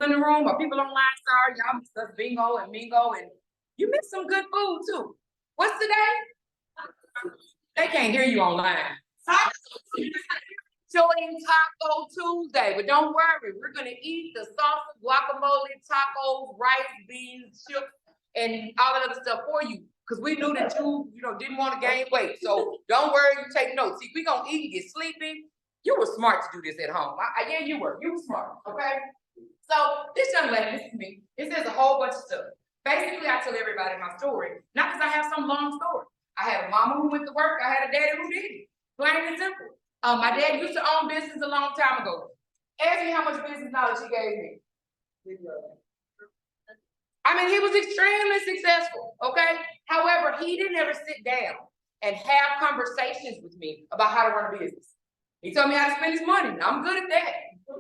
in the room or people online, sorry, y'all missed us bingo and mingo, and you missed some good food too. What's today? They can't hear you online. Join Taco Tuesday, but don't worry, we're gonna eat the salsa, guacamole, tacos, rice, beans, chips, and all that other stuff for you. Cause we knew that you didn't want to gain weight. So don't worry, you take notes. See, we gonna eat and get sleepy. You were smart to do this at home. Yeah, you were smart, okay? So this young lady, this is me, it says a whole bunch of stuff. Basically, I tell everybody my story, not because I have some long story. I had a mama who went to work, I had a daddy who didn't. Plain and simple. My dad used to own business a long time ago. Ask me how much business knowledge he gave me. I mean, he was extremely successful, okay? However, he didn't ever sit down and have conversations with me about how to run a business. He told me how to spend his money. I'm good at that.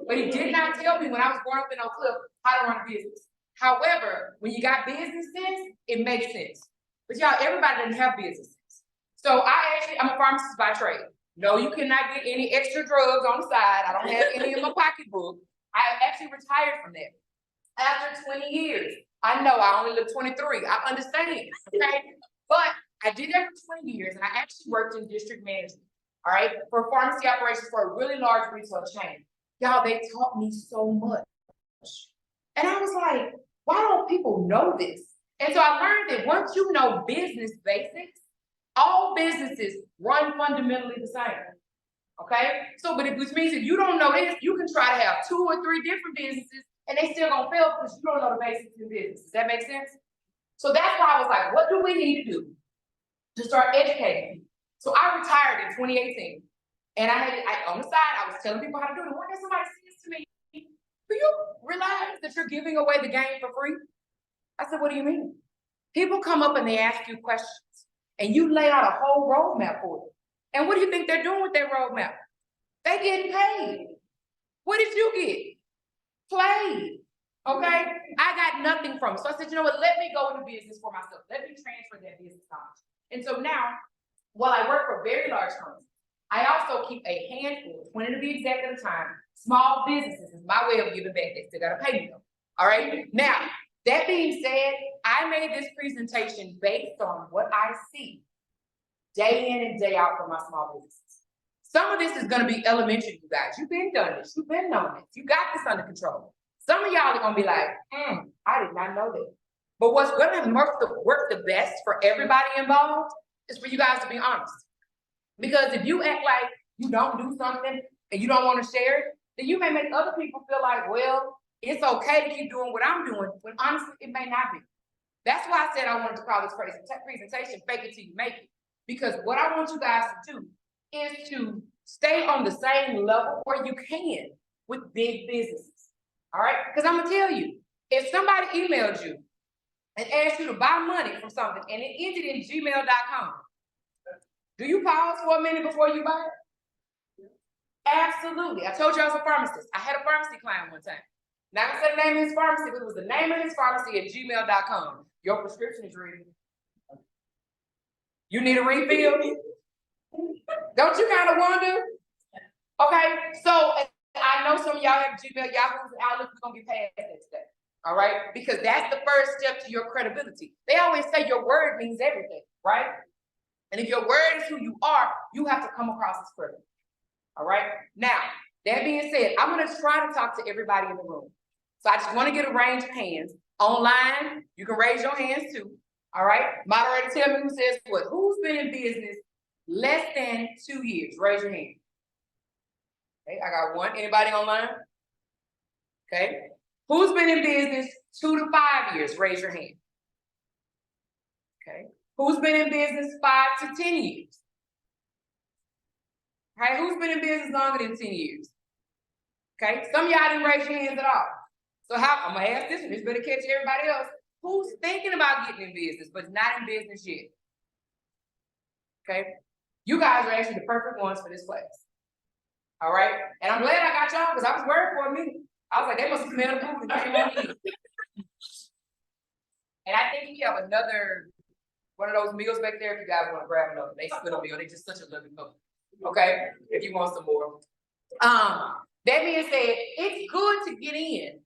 But he did not tell me when I was growing up in Oak Cliff how to run a business. However, when you got business sense, it makes sense. But y'all, everybody doesn't have business sense. So I'm a pharmacist by trade. No, you cannot get any extra drugs on the side. I don't have any in my pocketbook. I actually retired from that. After 20 years, I know I only look 23. I understand, okay? But I did that for 20 years, and I actually worked in district management, all right, for pharmacy operations for a really large retail chain. Y'all, they taught me so much. And I was like, why don't people know this? And so I learned that once you know business basics, all businesses run fundamentally the same, okay? So, which means if you don't know this, you can try to have 2 or 3 different businesses and they still gonna fail because you don't know the basics in business. Does that make sense? So that's why I was like, what do we need to do to start educating people? So I retired in 2018. And on the side, I was telling people how to do it. And one day somebody says to me, do you realize that you're giving away the game for free? I said, what do you mean? People come up and they ask you questions and you lay out a whole roadmap for them. And what do you think they're doing with their roadmap? They getting paid. What did you get? Played, okay? I got nothing from it. So I said, you know what, let me go into business for myself. Let me transfer that business knowledge. And so now, while I work for very large companies, I also keep a handful, 20 to be exact at a time, small businesses. Is my way of giving back. They still gotta pay me though, all right? Now, that being said, I made this presentation based on what I see day in and day out for my small businesses. Some of this is gonna be elementary, you guys. You've been done this, you've been knowing this, you got this under control. Some of y'all are gonna be like, I did not know that. But what's gonna work the best for everybody involved is for you guys to be honest. Because if you act like you don't do something and you don't want to share it, then you may make other people feel like, well, it's okay to keep doing what I'm doing, when honestly, it may not be. That's why I said I wanted to call this presentation Fake It Till You Make It. Because what I want you guys to do is to stay on the same level where you can with big businesses, all right? Because I'm gonna tell you, if somebody emailed you and asked you to buy money from something and it ended in gmail.com, do you pause for a minute before you buy it? Absolutely. I told you I was a pharmacist. I had a pharmacy client one time. Not gonna say the name of his pharmacy, but it was the name of his pharmacy at gmail.com. Your prescription is ready. You need a refill? Don't you kind of wonder? Okay, so I know some of y'all have Gmail, Yahoo's, and Outlook. We're gonna get past that today. All right, because that's the first step to your credibility. They always say your word means everything, right? And if your word is who you are, you have to come across as credible. All right. Now, that being said, I'm gonna try to talk to everybody in the room. So I just want to get a range of hands. Online, you can raise your hands too. All right. Moderator, tell me who says what. Who's been in business less than 2 years? Raise your hand. Okay, I got one. Anybody online? Okay. Who's been in business 2 to 5 years? Raise your hand. Okay. Who's been in business 5 to 10 years? Okay, who's been in business longer than 10 years? Okay, some of y'all didn't raise your hands at all. So I'm gonna ask this one, this better catch everybody else. Who's thinking about getting in business, but not in business yet? Okay, you guys are actually the perfect ones for this class. All right, and I'm glad I got y'all because I was worried for a minute. I was like, they must smell the food and came on in. And I think we have another one of those meals back there if you guys want to grab another. They split a meal, they just such a loving meal. Okay, if you want some more. That being said, it's good to get in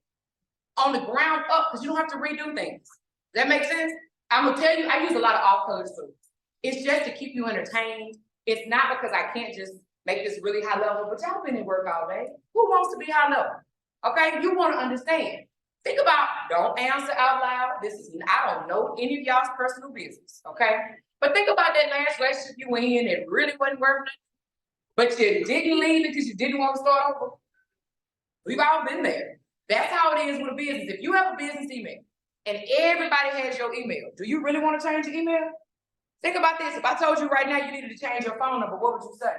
on the ground up, because you don't have to redo things. Does that make sense? I'm gonna tell you, I use a lot of off-color schools. It's just to keep you entertained. It's not because I can't just make this really high level, but y'all been in work all day. Who wants to be high level? Okay, you want to understand. Think about, don't answer out loud. This is, I don't know any of y'all's personal business, okay? But think about that last relationship you were in, it really wasn't working, but you didn't leave because you didn't want to start over. We've all been there. That's how it is with a business. If you have a business email and everybody has your email, do you really want to change your email? Think about this. If I told you right now you needed to change your phone number, what would you say?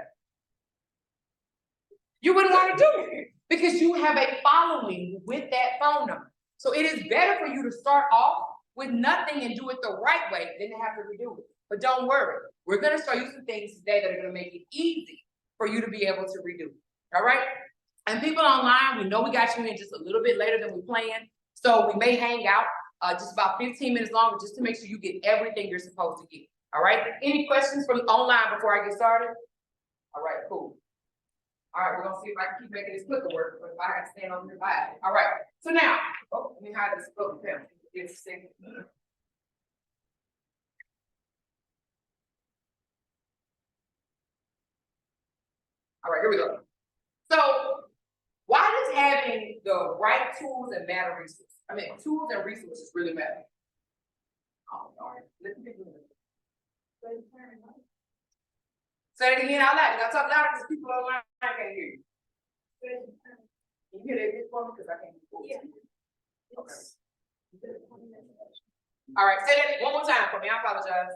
You wouldn't want to do it because you have a following with that phone number. So it is better for you to start off with nothing and do it the right way than to have to redo it. But don't worry, we're going to show you some things today that are going to make it easy for you to be able to redo it. All right? And people online, we know we got you in just a little bit later than we planned. So we may hang out just about 15 minutes longer just to make sure you get everything you're supposed to get. All right? Any questions from online before I get started? All right, cool. All right, we're gonna see if I can keep making this clicker work, but if I have to stand on the divide. All right, so now, let me hide this book pen. It's a second. All right, here we go. So, why does having the right tools and tools and resources really matter? Oh, all right, let me do it. Say it again out loud. You gotta talk louder because people online can't hear you. Can you hear that for me? Because I can't hear you. Okay. All right, say that one more time for me. I apologize.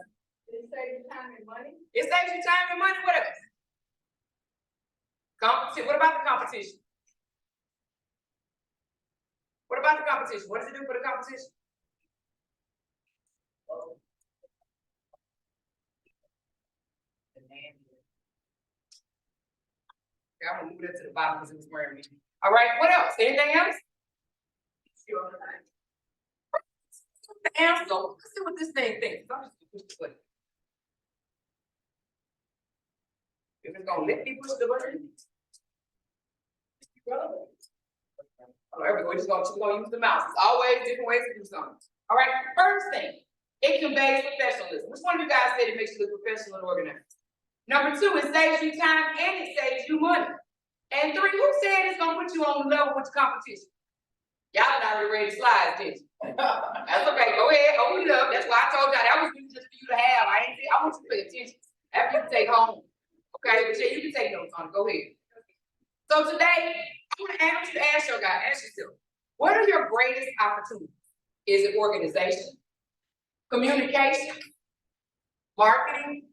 It saves you time and money. It saves you time and money. What else? What about the competition? What about the competition? What does it do for the competition? Okay, I'm gonna move that to the bottom because it was wearing me. All right, what else? Anything else? The answer. Let's see what this thing thinks. I'm just gonna push the button. If it's gonna let me push the button. All right, we're just gonna use the mouse. It's always different ways to do something. All right, first thing, it conveys professionalism. Which one of you guys said it makes you look professional and organized? Number two, it saves you time and it saves you money. And three, who said it's gonna put you on the level with the competition? Y'all had already read the slides, didn't you? That's okay, go ahead, open it up. That's why I told y'all that was just for you to have. I want you to pay attention. After you can take home. Okay, but yeah, you can take notes on it. Go ahead. So today, I'm gonna ask you to ask yourself, what are your greatest opportunities? Is it organization, communication, marketing,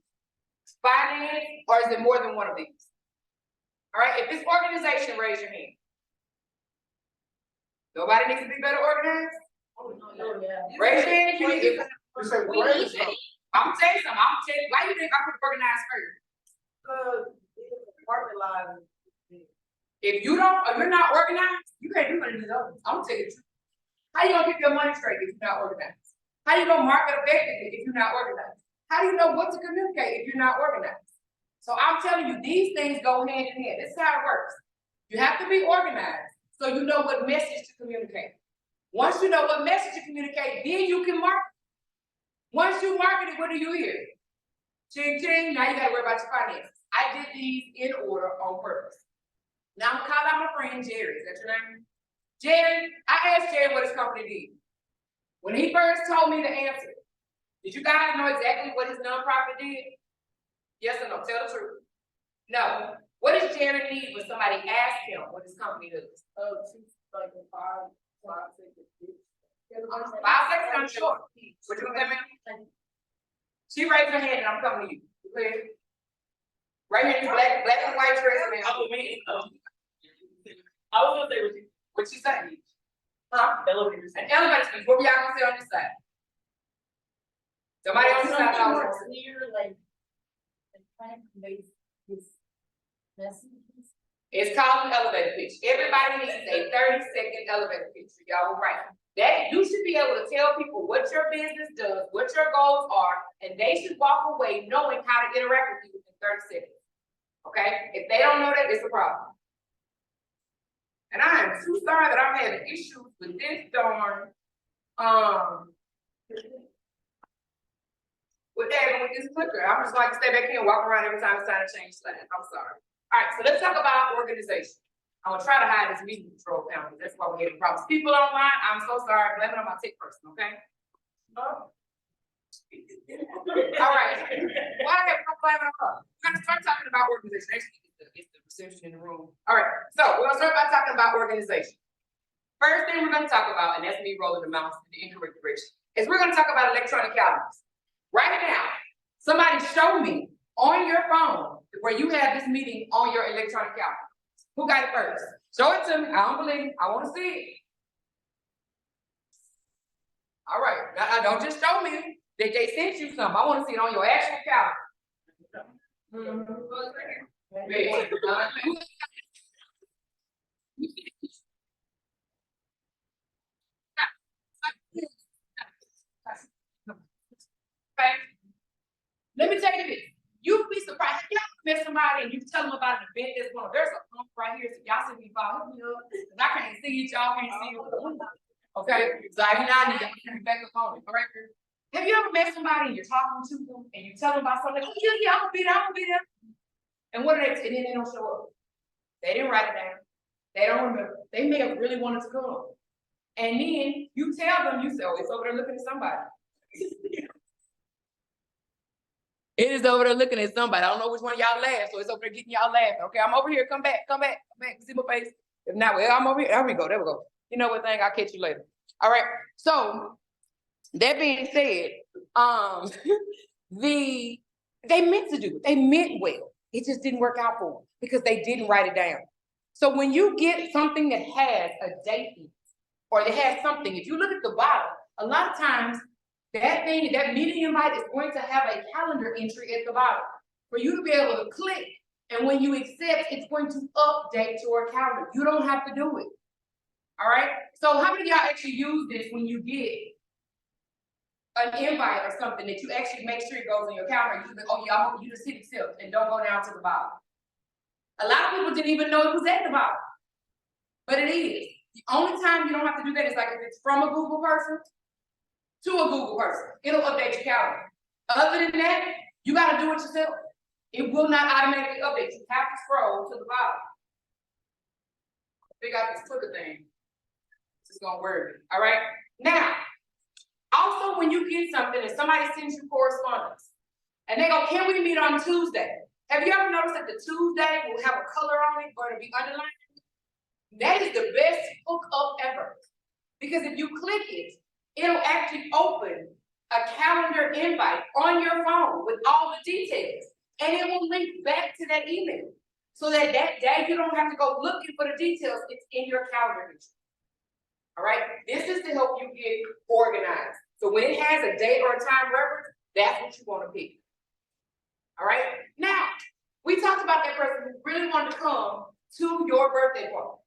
finance, or is it more than one of these? All right, if it's organization, raise your hand. Nobody needs to be better organized? Oh, no, yeah. Raise your hand if you need to. I'm gonna tell you something. Why you think I put organized first? If you're not organized, you can't do none of these others. I'm gonna tell you the truth. How you gonna keep your money straight if you're not organized? How you gonna market effectively if you're not organized? How do you know what to communicate if you're not organized? So I'm telling you, these things go hand in hand. This is how it works. You have to be organized so you know what message to communicate. Once you know what message to communicate, then you can market. Once you market it, what do you hear? Ching ching, now you gotta worry about your finances. I did these in order on purpose. Now I'm gonna call out my friend Jerry. Is that your name? Jerry, I asked Jerry what his company did. When he first told me the answer, did you guys know exactly what his nonprofit did? Yes or no? Tell the truth. No. What does Jerry need when somebody asks him what his company does? 5 seconds, I'm sure. What you gonna say, man? She raised her hand and I'm coming to you. Clear? Right here, black and white dress, man. I was gonna say what she saying. Huh? Elevators. An elevator speech. What were y'all gonna say on this side? Somebody on this side. Clear, like trying to convey his messages. It's called an elevator pitch. Everybody needs a 30-second elevator pitch. Y'all were right. That you should be able to tell people what your business does, what your goals are, and they should walk away knowing how to interact with you within 30 seconds. Okay? If they don't know that, it's a problem. And I am too sorry that I'm having issues with this darn, with this clicker. I'm just like to stay back here and walk around every time it's time to change slides. I'm sorry. All right, so let's talk about organization. I'm gonna try to hide this meeting control panel. That's why we're getting problems. People online, I'm so sorry. Blame it on my tech person, okay? All right. Why have no blame it on her? We're gonna start talking about organization. Actually, it's the reception in the room. All right, so we're gonna start by talking about organization. First thing we're gonna talk about, and that's me rolling the mouse in the incorrect direction, is we're gonna talk about electronic calendars. Right now, somebody show me on your phone where you have this meeting on your electronic calendar. Who got it first? Show it to me. I don't believe it. I want to see it. All right. Now, don't just show me that they sent you something. I want to see it on your actual calendar. Okay. Let me tell you this. You'd be surprised. If y'all met somebody and you tell them about an event that's going, there's a pump right here. So y'all see me follow me up. Because I can't see it, y'all can't see it. Okay, so every now and then y'all can be back up on it. All right. Have you ever met somebody and you're talking to them and you tell them about something? Like, oh, yeah, I'm gonna be there, I'm gonna be there. And what are they? And then they don't show up. They didn't write it down. They don't remember. They may have really wanted to come. And then you tell them, you say, oh, it's over there looking at somebody. It is over there looking at somebody. I don't know which one of y'all laugh, so it's over there getting y'all laughing. Okay, I'm over here. Come back. See my face. If not, well, I'm over here. There we go. You know what thing? I'll catch you later. All right. So that being said, they meant to do it. They meant well. It just didn't work out for them because they didn't write it down. So when you get something that has a date in it, or that has something, if you look at the bottom, a lot of times that meeting invite is going to have a calendar entry at the bottom for you to be able to click. And when you accept, it's going to update your calendar. You don't have to do it. All right. So how many of y'all actually use this when you get an invite or something that you actually make sure it goes on your calendar? You think, oh yeah, I want you to sit accept and don't go down to the bottom. A lot of people didn't even know it was at the bottom, but it is. The only time you don't have to do that is like if it's from a Google person to a Google person. It'll update your calendar. Other than that, you got to do it yourself. It will not automatically update. You have to scroll to the bottom. Figure out this Twitter thing. This is gonna work. All right. Now, also when you get something and somebody sends you correspondence, and they go, "Can we meet on Tuesday?" Have you ever noticed that the Tuesday will have a color on it or it'll be underlined? That is the best hookup ever. Because if you click it, it'll actually open a calendar invite on your phone with all the details. And it will link back to that email. So that day you don't have to go looking for the details. It's in your calendar. All right? This is to help you get organized. So when it has a date or a time reference, that's what you want to pick. All right? Now, we talked about that person who really wanted to come to your birthday party.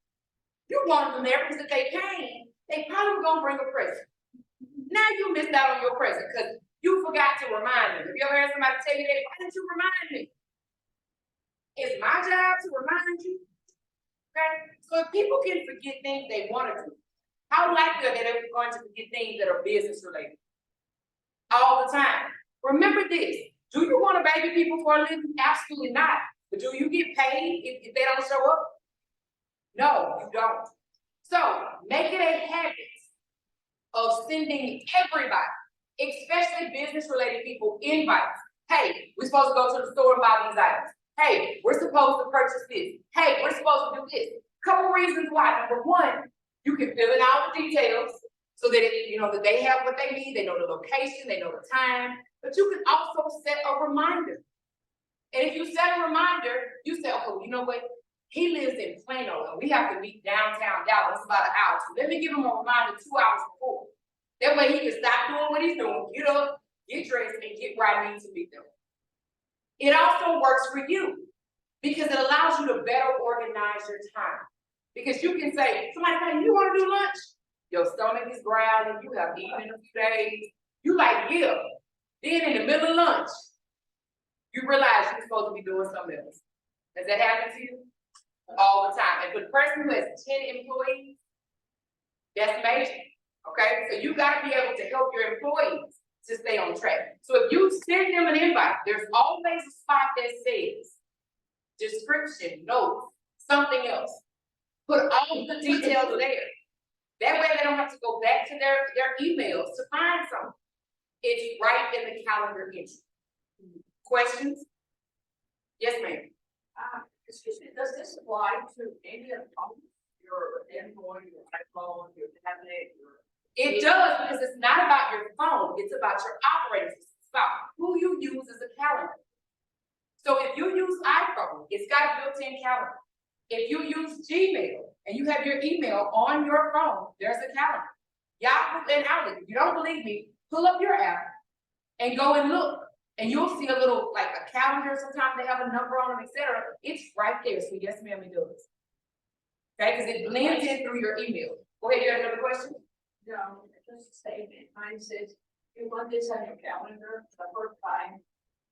You wanted them there because if they came, they probably were going to bring a present. Now you missed out on your present because you forgot to remind them. Have you ever had somebody tell you that? Why didn't you remind me? It's my job to remind you. Okay? So if people can forget things they want to do, how likely are they that they're going to forget things that are business related? All the time. Remember this. Do you want to baby people for a living? Absolutely not. But do you get paid if they don't show up? No, you don't. So make it a habit of sending everybody, especially business related people, invites. Hey, we're supposed to go to the store and buy these items. Hey, we're supposed to purchase this. Hey, we're supposed to do this. Couple reasons why. Number one, you can fill in all the details so that that they have what they need. They know the location, they know the time. But you can also set a reminder. And if you set a reminder, you say, okay, well, you know what? He lives in Plano and we have to meet downtown Dallas about an hour. So let me give him a reminder 2 hours before. That way he can stop doing what he's doing, get up, get dressed, and get where I need to meet them. It also works for you because it allows you to better organize your time. Because you can say, somebody say, you want to do lunch? Your stomach is growling, you have eaten in a few days. You like, yeah. Then in the middle of lunch, you realize you're supposed to be doing something else. Has that happened to you? all the time. And for the person who has 10 employees, that's major, okay? So you gotta be able to help your employees to stay on track. So if you send them an invite, there's always a spot that says description, notes, something else. Put all the details there. That way they don't have to go back to their emails to find something. It's right in the calendar entry. Questions? Yes, ma'am. Excuse me, does this apply to any of them? Your Android, your iPhone, your tablet, your? It does, because it's not about your phone, it's about your operating system. It's about who you use as a calendar. So if you use iPhone, it's got a built-in calendar. If you use Gmail and you have your email on your phone, there's a calendar. Yahoo and Outlook, if you don't believe me, pull up your app and go and look. And you'll see a little, like a calendar, sometimes they have a number on them, etc. It's right there, so yes, ma'am, it does. Okay, because it blends in through your email. Go ahead, you have another question? No, just a statement. Mine says, you want this on your calendar the first time,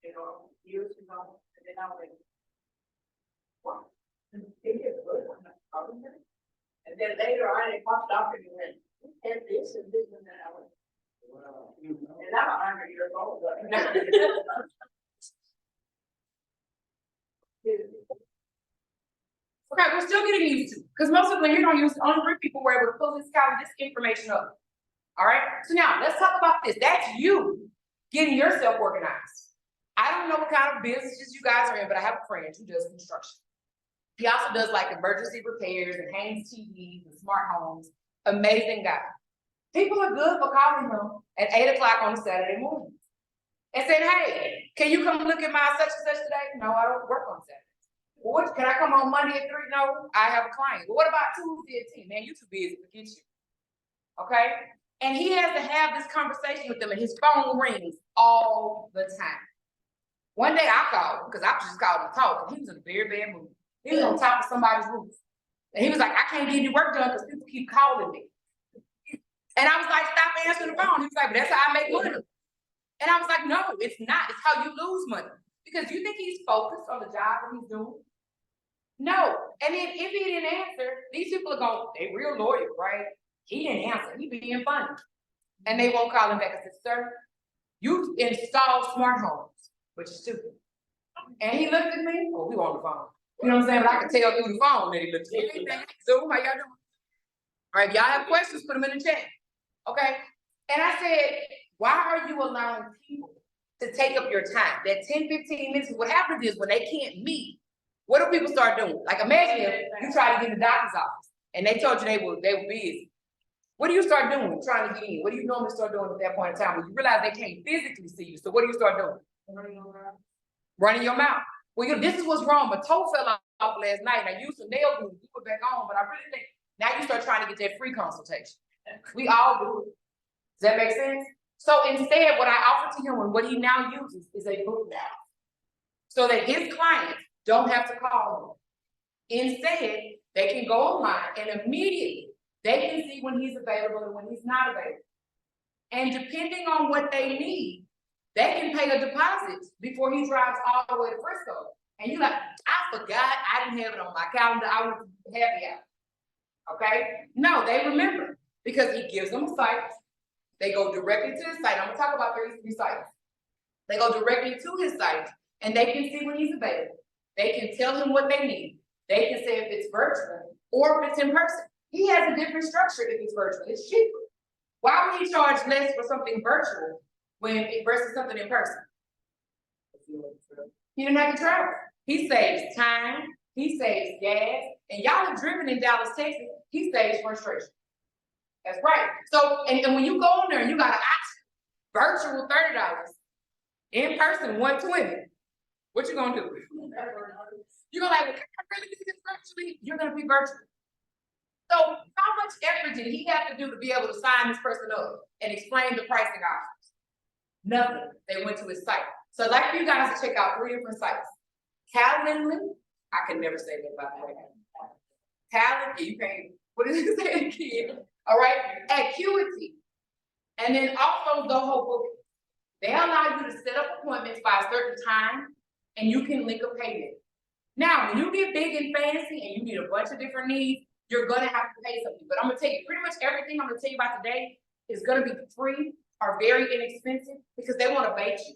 years ago, and then I went. Wow. And then later on, it popped up and you went, and this and this, and then I went. Wow. And I'm 100 years old. Okay, we're still getting used to it, because most of when you don't use only 3 people were able to pull this information up. All right, so now let's talk about this. That's you getting yourself organized. I don't know what kind of businesses you guys are in, but I have a friend who does construction. He also does like emergency repairs and hangs TVs and smart homes. Amazing guy. People are good for calling him at 8 o'clock on a Saturday morning and saying, hey, can you come look at my such and such today? No, I don't work on Saturdays. Well, what, can I come on Monday at 3? No, I have a client. Well, what about Tuesday at 10? Man, you too busy, forget you. Okay? And he has to have this conversation with them, and his phone rings all the time. One day I called him, because I was just calling to talk, and he was in a very bad mood. He was on top of somebody's roof. And he was like, I can't get any work done because people keep calling me. And I was like, stop answering the phone. He was like, but that's how I make money. And I was like, no, it's not. It's how you lose money. Because you think he's focused on the job that he's doing? No. And then if he didn't answer, these people are going, they real loyal, right? He didn't answer. He being funny. And they won't call him back and say, sir, you install smart homes, which is stupid. And he looked at me, oh, we were on the phone. You know what I'm saying? But I could tell through the phone that he looked at me. Zoom, how y'all doing? All right, if y'all have questions, put them in the chat. Okay? And I said, why are you allowing people to take up your time? That 10, 15 minutes, what happens is when they can't meet, what do people start doing? Like imagine if you try to get in the doctor's office and they told you they were busy. What do you start doing trying to get in? What do you normally start doing at that point in time when you realize they can't physically see you? So what do you start doing? Running your mouth. Well, this is what's wrong. My toe fell off last night and I used some nail glue to put it back on, but I really think now you start trying to get that free consultation. We all do it. Does that make sense? So instead, what I offer to him and what he now uses is a book now. So that his clients don't have to call him. Instead, they can go online and immediately they can see when he's available and when he's not available. And depending on what they need, they can pay a deposit before he drives all the way to Frisco. And you're like, I forgot, I didn't have it on my calendar, I was happy out. Okay? No, they remember because he gives them a site. They go directly to his site. I'm gonna talk about these sites. They go directly to his site and they can see when he's available. They can tell him what they need. They can say if it's virtual or if it's in person. He has a different structure if it's virtual. It's cheaper. Why would he charge less for something virtual versus something in person? He didn't have to travel. He saves time, he saves gas, and y'all have driven in Dallas, Texas, he saves frustration. That's right. So, and when you go on there and you got an option, virtual $30, in person $120, what you gonna do? You're gonna like, well, can I really do this virtually? You're gonna be virtual. So how much effort did he have to do to be able to sign this person up and explain the pricing options? Nothing. They went to his site. So I'd like for you guys to check out 3 different sites. Calendly, I can never say that by the way. Calendly, you can't, what did you say again? All right, Acuity. And then also Zoho Booking. They allow you to set up appointments by a certain time and you can link a payment. Now, when you get big and fancy and you need a bunch of different needs, you're gonna have to pay something. But I'm gonna tell you, pretty much everything I'm gonna tell you about today is gonna be free or very inexpensive because they wanna bait you.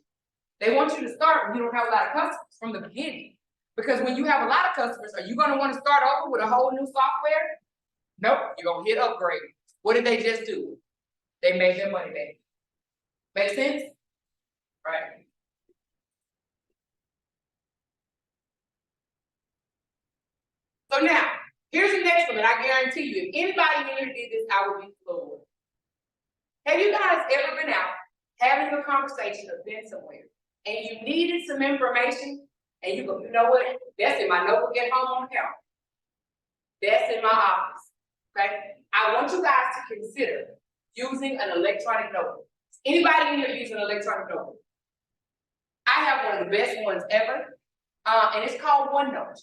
They want you to start when you don't have a lot of customers from the beginning. Because when you have a lot of customers, are you gonna wanna start over with a whole new software? Nope, you're gonna hit upgrade. What did they just do? They made their money back. Make sense? Right. So now, here's the next one, and I guarantee you, if anybody in here did this, I would be floored. Have you guys ever been out having a conversation or been somewhere and you needed some information and you go, you know what? That's in my notebook at home on the counter. That's in my office. Okay? I want you guys to consider using an electronic notebook. Anybody in here use an electronic notebook? I have one of the best ones ever, and it's called OneNote.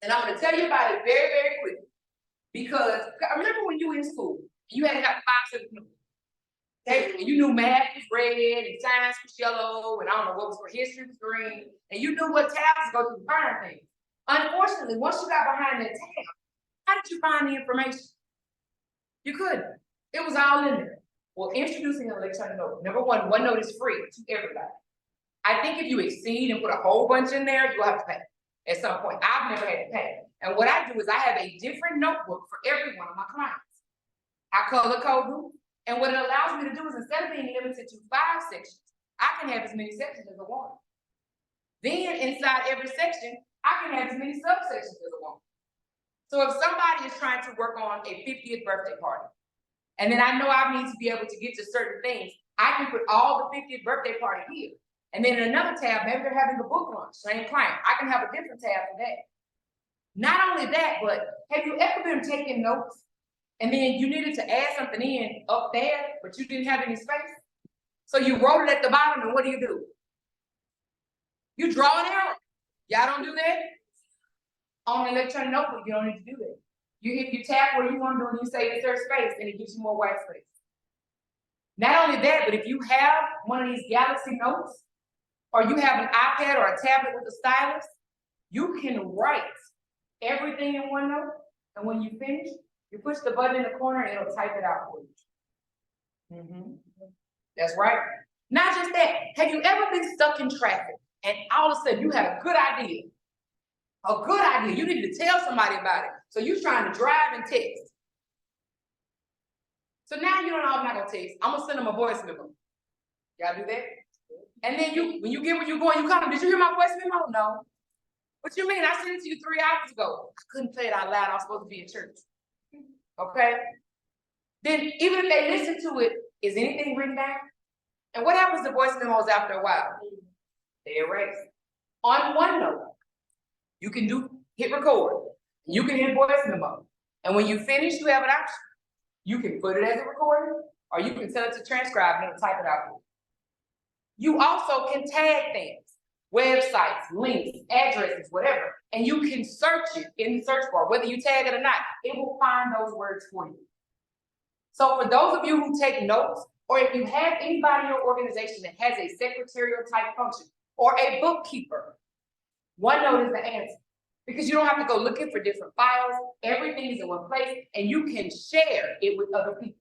And I'm gonna tell you about it very, very quickly. Because I remember when you were in school, you had to have 5 sets of notebooks. Okay, and you knew math was red and science was yellow, and I don't know what was for history was green, and you knew what tabs to go through to find things. Unfortunately, once you got behind that tab, how did you find the information? You couldn't. It was all in there. Well, introducing an electronic notebook. Number one, OneNote is free to everybody. I think if you exceed and put a whole bunch in there, you'll have to pay at some point. I've never had to pay. And what I do is I have a different notebook for every one of my clients. I color code them. And what it allows me to do is instead of being limited to 5 sections, I can have as many sections as I want. Then inside every section, I can have as many subsections as I want. So if somebody is trying to work on a 50th birthday party, and then I know I need to be able to get to certain things, I can put all the 50th birthday party here. And then in another tab, maybe they're having a book launch, same client. I can have a different tab for that. Not only that, but have you ever been taking notes and then you needed to add something in up there, but you didn't have any space? So you wrote it at the bottom, and what do? You draw an arrow. Y'all don't do that? On an electronic notebook, you don't need to do that. You tap where you want to do and you say insert space, and it gives you more white space. Not only that, but if you have one of these Galaxy Notes, or you have an iPad or a tablet with a stylus, you can write everything in OneNote, and when you finish, you push the button in the corner and it'll type it out for you. That's right. Not just that, have you ever been stuck in traffic and all of a sudden you had a good idea? A good idea, you needed to tell somebody about it. So you're trying to drive and text. So now you don't know, I'm not gonna text, I'm gonna send them a voice memo. Y'all do that? And then when you get where you're going, you come, did you hear my voice memo? No. What you mean? I sent it to you 3 hours ago. I couldn't play it out loud, I was supposed to be in church. Okay? Then even if they listen to it, is anything written down? And what happens to voice memos after a while? They erase. On OneNote, you can hit record. You can hit voice memo. And when you finish, you have an option. You can put it as a recording, or you can tell it to transcribe and it'll type it out for you. You also can tag things, websites, links, addresses, whatever, and you can search it in the search bar. Whether you tag it or not, it will find those words for you. So for those of you who take notes, or if you have anybody in your organization that has a secretarial type function, or a bookkeeper, OneNote is the answer. Because you don't have to go looking for different files, everything is in one place, and you can share it with other people.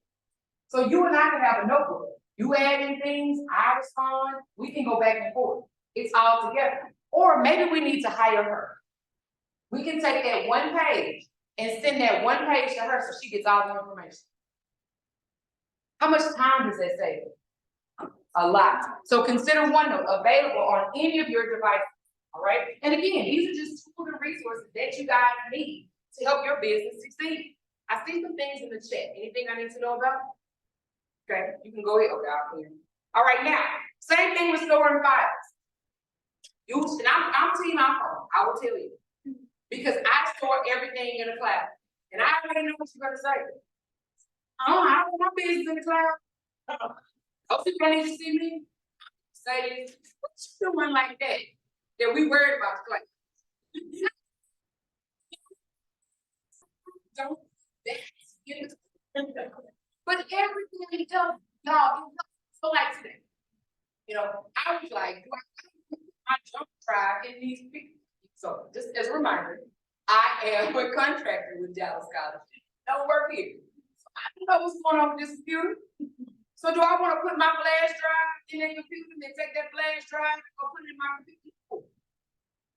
So you and I can have a notebook. You add in things, I respond, we can go back and forth. It's all together. Or maybe we need to hire her. We can take that one page and send that one page to her so she gets all the information. How much time does that save? A lot. So consider OneNote available on any of your devices. All right. And again, these are just tools and resources that you guys need to help your business succeed. I see some things in the chat. Anything I need to know about? Okay, you can go ahead. Okay, I'll clear. All right, now, same thing with storing files. And I'm team iPhone, I will tell you. Because I store everything in the cloud. And I already know what you're gonna say. I don't want my business in the cloud. Oh, people don't need to see me. Say this. What you doing like that? That we worried about the cloud. Don't but everything he does, y'all, so like today. I was like, do I my jump drive in these pictures? So just as a reminder, I am a contractor with Dallas College. Don't work here. So I don't know what's going on with this computer. So do I wanna put my flash drive in that computer and then take that flash drive and go put it in my computer?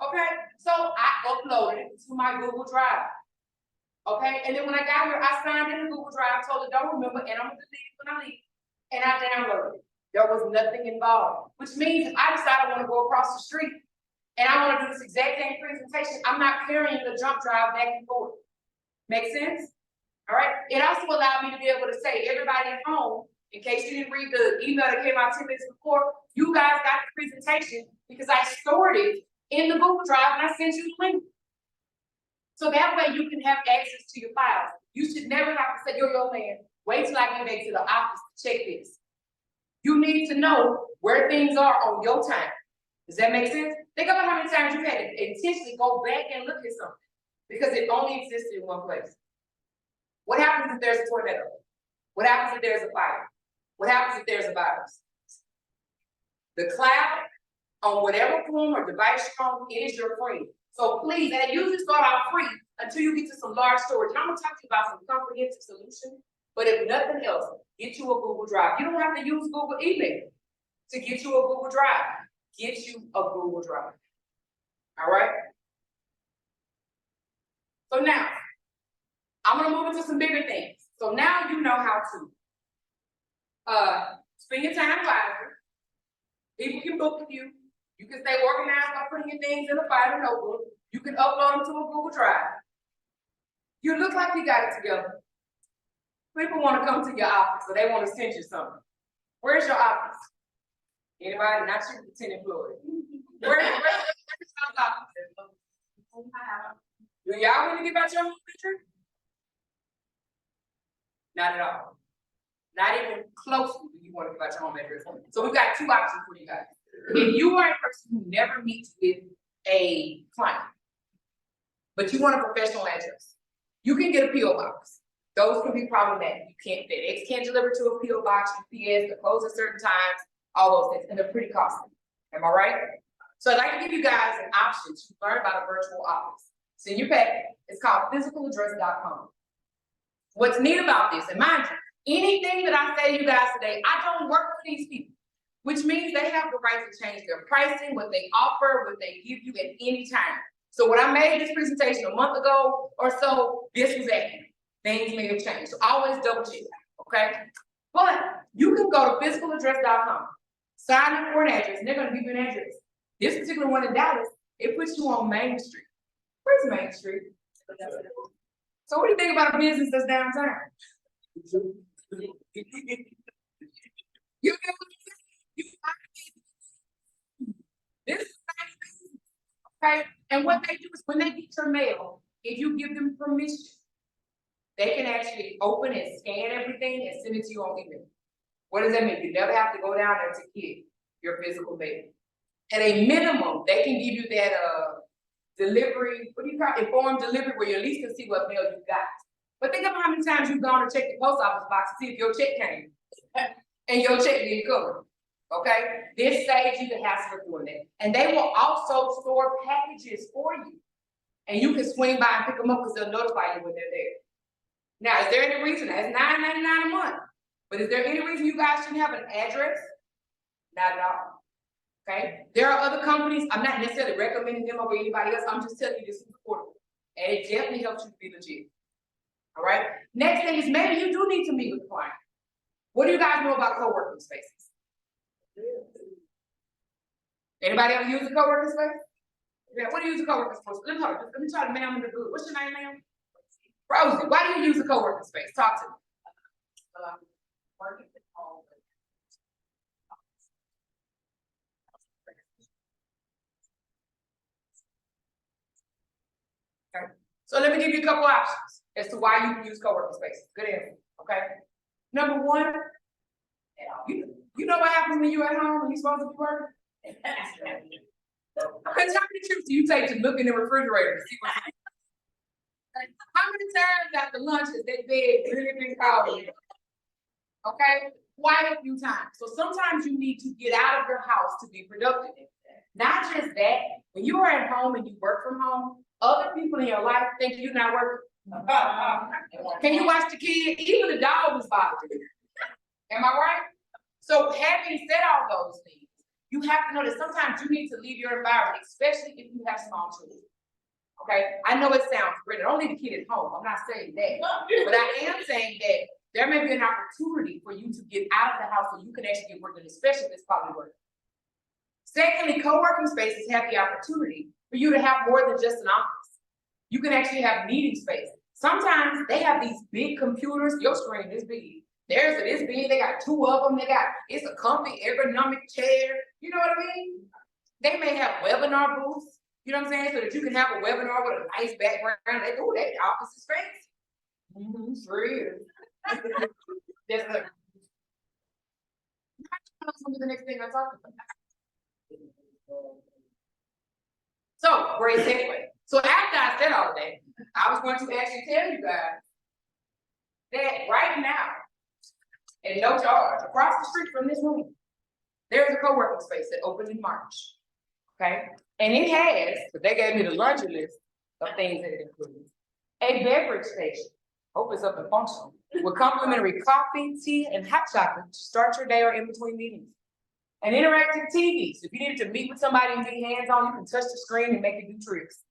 Okay, so I uploaded it to my Google Drive. Okay, and then when I got here, I signed in the Google Drive, told it don't remember, and I'm gonna delete it when I leave. And I downloaded it. There was nothing involved, which means if I decide I wanna go across the street and I wanna do this exact same presentation, I'm not carrying the jump drive back and forth. Make sense? All right, it also allowed me to be able to say, everybody at home, in case you didn't read the email that came out 10 minutes before, you guys got the presentation because I stored it in the Google Drive and I sent you the link. So that way you can have access to your files. You should never have to say, yo, man, wait till I get back to the office to check this. You need to know where things are on your time. Does that make sense? Think about how many times you had to intentionally go back and look at something because it only existed in one place. What happens if there's a tornado? What happens if there's a fire? What happens if there's a virus? The cloud, on whatever form or device you're on, it is your friend. So please, and it usually start out free until you get to some large storage. And I'm gonna talk to you about some comprehensive solutions, but if nothing else, get you a Google Drive. You don't have to use Google email to get you a Google Drive. Get you a Google Drive. All right? So now, I'm gonna move into some bigger things. So now you know how to spend your time wisely. People can book with you. You can stay organized by putting your things in a file notebook. You can upload them to a Google Drive. You look like you got it together. People want to come to your office, so they want to send you something. Where's your office? Anybody? Not your pretend employee. Where's your office? Do y'all want to give out your home picture? Not at all. Not even close to you want to give out your home address. So we've got two options for you guys. If you are a person who never meets with a client, but you want a professional address, you can get a PO box. Those can be problematic. You can't FedEx can't deliver to a PO box, UPS, they close at certain times, all those things, and they're pretty costly. Am I right? So I'd like to give you guys an option to learn about a virtual office. It's in your packet. It's called physicaladdress.com. What's neat about this, and mind you, anything that I say to you guys today, I don't work for these people, which means they have the right to change their pricing, what they offer, what they give you at any time. So when I made this presentation a month ago or so, this was accurate. Things may have changed. So always double check, okay? But you can go to physicaladdress.com, sign in for an address, and they're gonna give you an address. This particular one in Dallas, it puts you on Main Street. Where's Main Street? So what do you think about a business that's downtown? You this is okay, and what they do is when they get your mail, if you give them permission, they can actually open and scan everything and send it to you on email. What does that mean? You never have to go down there to get your physical mail. At a minimum, they can give you that delivery, what do you call it? Informed delivery, where you at least can see what mail you got. But think about how many times you've gone to check the post office box to see if your check came and your check didn't come. Okay, this saves you the hassle of doing that. And they will also store packages for you. And you can swing by and pick them up because they'll notify you when they're there. Now, is there any reason? That's $9.99 a month. But is there any reason you guys shouldn't have an address? Not at all. Okay, there are other companies. I'm not necessarily recommending them over anybody else. I'm just telling you this is affordable. And it definitely helps you to be legit. All right. Next thing is maybe you do need to meet with the client. What do you guys know about co-working spaces? Anybody ever use a co-working space? Yeah, what do you use a co-working space? Let me try to ma'am in the good. What's your name, ma'am? Rosie, why do you use a co-working space? Talk to me. Working at home. Okay. So let me give you a couple options as to why you can use co-working spaces. Good answer. Okay. Number one, you know what happens when you're at home and you're supposed to be working? How many trips do you take to look in the refrigerator to see what's in it? How many times after lunch is that bed really been called? okay? Quite a few times. So sometimes you need to get out of your house to be productive. Not just that, when you are at home and you work from home, other people in your life think you're not working. Can you watch the kid? Even the dog is bothering you. Am I right? So having said all those things, you have to know that sometimes you need to leave your environment, especially if you have small children. Okay, I know it sounds great. I don't leave the kid at home. I'm not saying that, but I am saying that there may be an opportunity for you to get out of the house so you can actually get work done, especially if it's quality work. Secondly, co-working spaces have the opportunity for you to have more than just an office. You can actually have meeting space. Sometimes they have these big computers. Your screen is big. Theirs is big. They got two of them. It's a comfy ergonomic chair. You know what I mean? They may have webinar booths. You know what I'm saying? So that you can have a webinar with a nice background. They do that. Office is fancy. Sure is. Yes, sir. The next thing I talk about. So, great segue. So after I said all that, I was going to actually tell you guys that right now, at no charge, across the street from this room, there's a co-working space that opened in March. Okay, and it has, but they gave me the laundry list of things that it includes. A beverage station, hope it's up and functional, with complimentary coffee, tea, and hot chocolate to start your day or in between meetings. An interactive TV, so if you needed to meet with somebody and be hands-on, you can touch the screen and make it do tricks.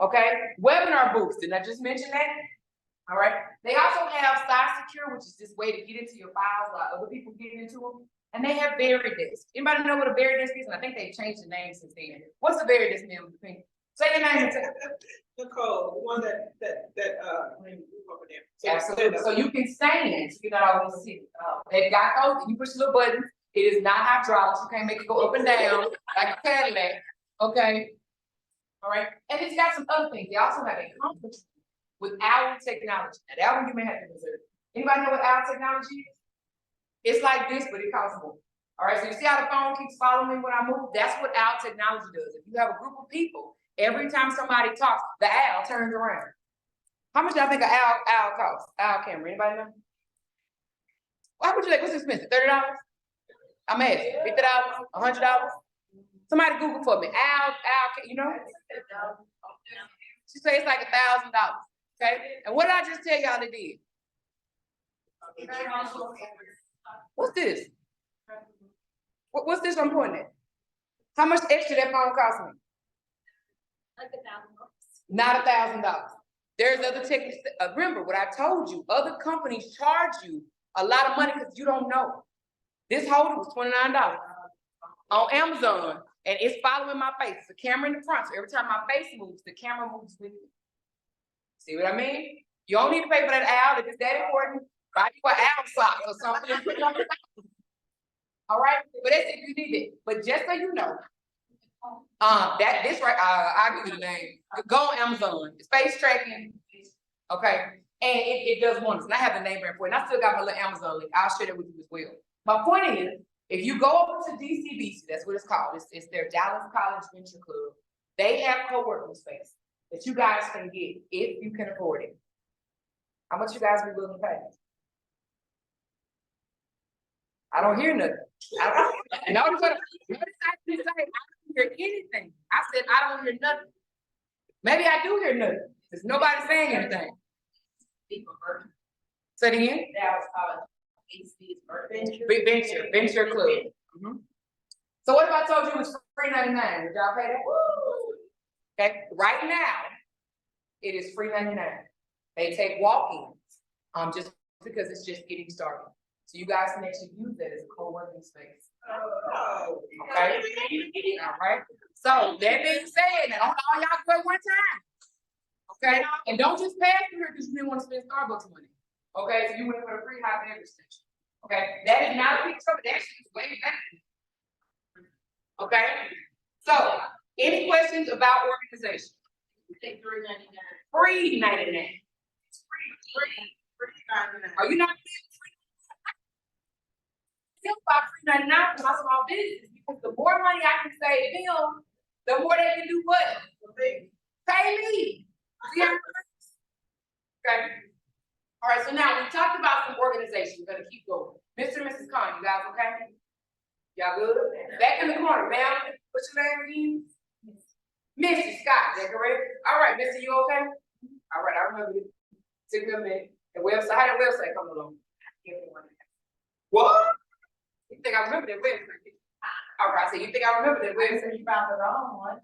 Okay, webinar booths, didn't I just mention that? All right, they also have SideSecure, which is this way to get into your files while other people get into them. And they have Veridesk. Anybody know what a Veridesk is? And I think they've changed the name since then. What's a Veridesk name? Say your name. Nicole, the one that over there. Absolutely. So you can stand, so you're not always sitting. They've got those, and you push the little buttons. It is not hydraulics. You can't make it go up and down like a Cadillac. Okay. All right. And it's got some other things. They also have a conference with Owl Technology. Now that one you may have to reserve. Anybody know what Owl Technology is? It's like this, but it costs more. All right, so you see how the phone keeps following me when I move? That's what Owl Technology does. If you have a group of people, every time somebody talks, the owl turns around. How much y'all think an owl costs? Owl camera, anybody know? Why would you like, what's expensive, $30? I'm asking, $50, $100? Somebody Google for me, owl, you know? She said it's like $1,000, okay? And what did I just tell y'all it did? What's this? What's this I'm pointing at? How much extra that phone cost me? Like $1,000. Not $1,000. There's other techniques. Remember what I told you, other companies charge you a lot of money because you don't know. This holder was $29 on Amazon, and it's following my face. It's a camera in the front, so every time my face moves, the camera moves with me. See what I mean? You don't need to pay for that owl if it's that important. Buy you an owl sock or something. All right, but that's if you need it. But just so you know, this right, I'll give you the name. Go on Amazon. It's face tracking. Okay, and it does wonders. And I have the name brand for it. And I still got my little Amazon link. I'll share that with you as well. My point is, if you go over to DCBC, that's what it's called. It's their Dallas College Venture Club. They have co-working space that you guys can get if you can afford it. How much you guys be willing to pay? I don't hear nothing. Notice what I didn't say. I don't hear anything. I said I don't hear nothing. Maybe I do hear nothing. Because nobody's saying anything. Say it again. Dallas College Venture Club. So what if I told you it was free $99? Would y'all pay that? Okay. Right now, it is free $99. They take walk-ins, just because it's just getting started. So you guys can actually use that as a co-working space. Okay. All right. So that being said, now don't all y'all go at one time. Okay. And don't just pass through here because you didn't want to spend Starbucks money. Okay. So you went for a free hot beverage station. Okay. That is not a big trouble. That shit is way back. Okay. So any questions about organization? Take $3.99. Free $99. Are you not still about $3.99 for my small business? Because the more money I can save them, the more they can do what? Pay me. See how it works? Okay. All right, so now we talked about some organization. We're gonna keep going. Mr. and Mrs. Khan, you guys okay? Y'all good? Back in the corner, ma'am, what's your name again? Mrs. Scott, is that correct? All right, Mr., you okay? All right, I remember it. Took me a minute. The website, how the website come along? What? You think I remember that website? All right, so you think I remember that website? You found the wrong one.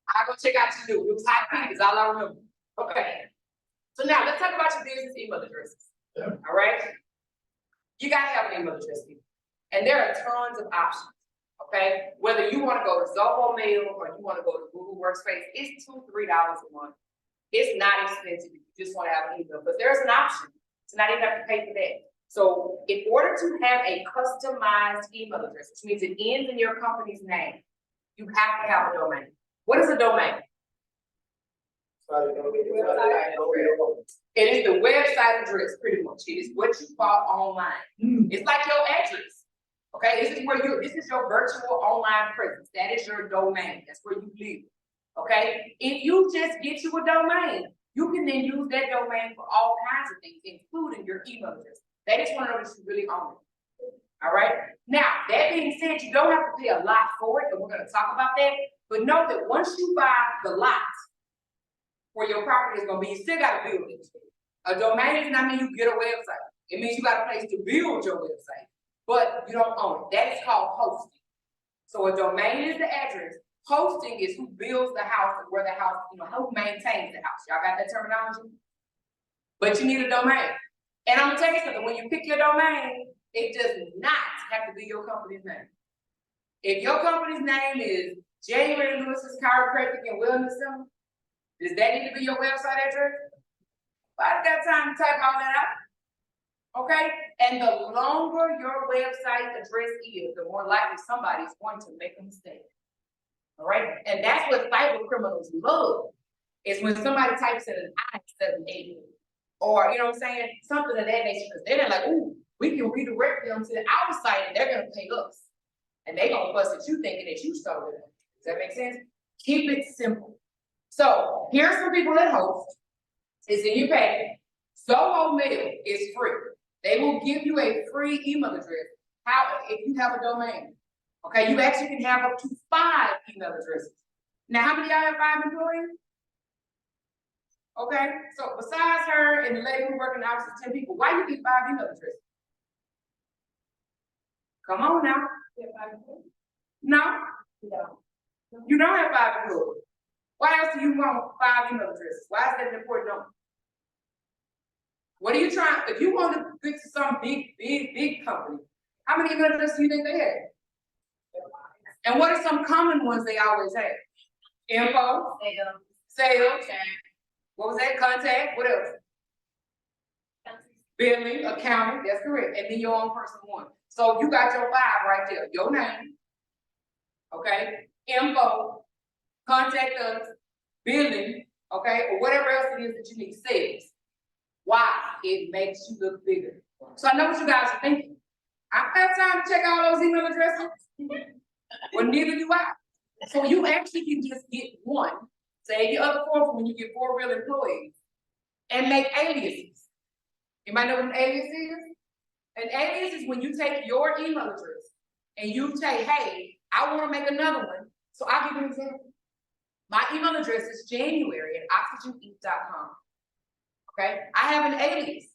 I go check out your new, it was hot pink, is all I remember. Okay. So now let's talk about your business email addresses. Yeah. All right? You gotta have an email address, people. And there are tons of options. Okay? Whether you wanna go to Zoho Mail or you wanna go to Google Workspace, it's $2-3 a month. It's not expensive if you just wanna have an email, but there's an option to not even have to pay for that. So in order to have a customized email address, which means it ends in your company's name, you have to have a domain. What is a domain? It is the website address, pretty much. It is what you bought online. It's like your address. Okay, this is your virtual online presence. That is your domain. That's where you live. Okay, if you just get you a domain, you can then use that domain for all kinds of things, including your email address. That is one of those you really own. All right. Now, that being said, you don't have to pay a lot for it, and we're going to talk about that. But know that once you buy the lot where your property is going to be, you still got to build it. A domain does not mean you get a website. It means you got a place to build your website, but you don't own it. That is called hosting. So a domain is the address. Hosting is who builds the house and where the house, who maintains the house. Y'all got that terminology? But you need a domain. And I'm gonna tell you something, when you pick your domain, it does not have to be your company's name. If your company's name is January Lewis's Chiropractic and Wellness Center, does that need to be your website address? I got time to type all that out. Okay? And the longer your website address is, the more likely somebody's going to make a mistake. All right? And that's what cyber criminals love, is when somebody types in an I instead of an A. Or, you know what I'm saying? Something of that nature, because then they're like, ooh, we can redirect them to our site and they're gonna pay us. And they're gonna fuss at you thinking that you stole it. Does that make sense? Keep it simple. So here's some people that host. It's in your packet. Zoho Mail is free. They will give you a free email address. If you have a domain. Okay, you actually can have up to 5 email addresses. Now, how many of y'all have 5 employees? Okay, so besides her and the lady who work in the office of 10 people, why you get 5 email addresses? Come on now. No, you don't have 5 employees. Why else do you want 5 email addresses? Why is that an important number? What are you trying, if you want to get to some big company, how many email addresses do you think they have? And what are some common ones they always have? Info, sales, what was that? Contact, what else? Billing, accounting, that's correct, and then your own personal one. So you got your 5 right there, your name, okay, info, contact us, billing, okay, or whatever else it is that you need, sales. Why? It makes you look bigger. So I know what you guys are thinking. I don't have time to check all those email addresses. Well, neither do I. So you actually can just get one, save your other 4 for when you get 4 real employees, and make aliases. You might know what an alias is? An alias is when you take your email address and you say, hey, I want to make another one. So I'll give you an example. My email address is january@oxygeninc.com. Okay, I have an alias.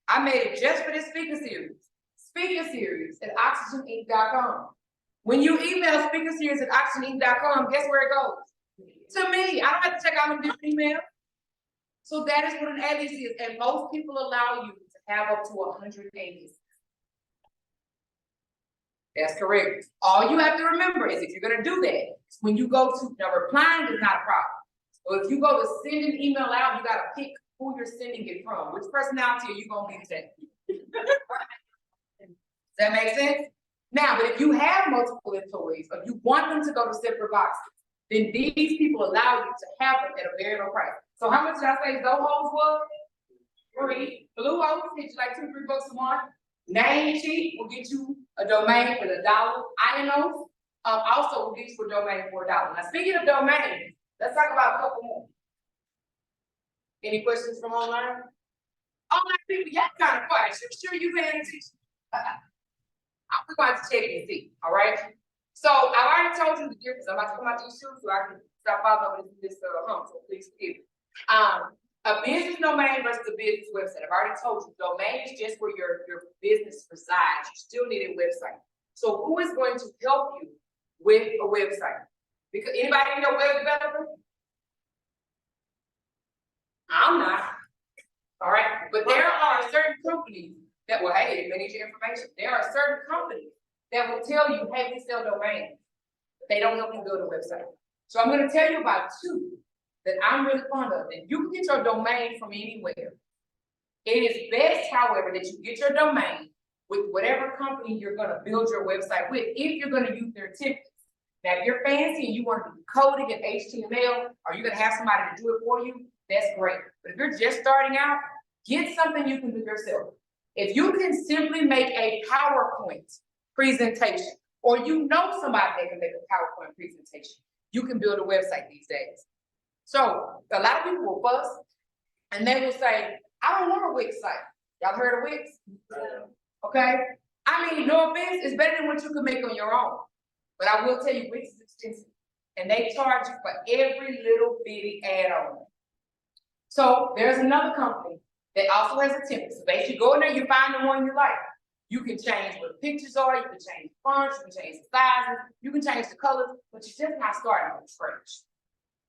I made it just for this speaker series. Speaker series at oxygeninc.com. When you email speaker series at oxygeninc.com, guess where it goes? To me. I don't have to check out them different emails. So that is what an alias is, and most people allow you to have up to 100 aliases. That's correct. All you have to remember is if you're gonna do that, when you go to, now replying is not a problem. So if you go to send an email out, you gotta pick who you're sending it from. Which personality are you gonna be today? Does that make sense? Now, but if you have multiple employees, or you want them to go to separate boxes, then these people allow you to have them at a very low price. So how much did I say Zoho's was? Free. Bluehost get you like $2-3 a month. Namecheap will get you a domain for $1. Ionos also will get you a domain for $1. Now, speaking of domains, let's talk about a couple more. Any questions from online? All my people, y'all kind of quiet. Sure you paying attention? We're going to check and see, all right? So I've already told you the difference. I'm about to come out these shoes so I can stop following this hump, so please forgive me. A business domain versus a business website. I've already told you, domain is just where your business resides. You still need a website. So who is going to help you with a website? Because anybody need a web developer? I'm not. All right, but there are certain companies that will, hey, they need your information. There are certain companies that will tell you, hey, we sell domains. They don't help you build a website. So I'm gonna tell you about two that I'm really fond of. And you can get your domain from anywhere. It is best, however, that you get your domain with whatever company you're gonna build your website with, if you're gonna use their templates. Now, if you're fancy and you want to do coding in HTML, or you're gonna have somebody to do it for you, that's great. But if you're just starting out, get something you can do yourself. If you can simply make a PowerPoint presentation, or you know somebody that can make a PowerPoint presentation, you can build a website these days. So a lot of people will fuss and they will say, I don't want a Wix site. Y'all heard of Wix? Okay. I mean, no offense, it's better than what you can make on your own. But I will tell you, Wix is expensive. And they charge you for every little bitty add-on. So there's another company that also has a template. So basically, you go in there, you find the one you like. You can change what the pictures are, you can change the fonts, you can change the sizes, you can change the colors, but you're just not starting from scratch.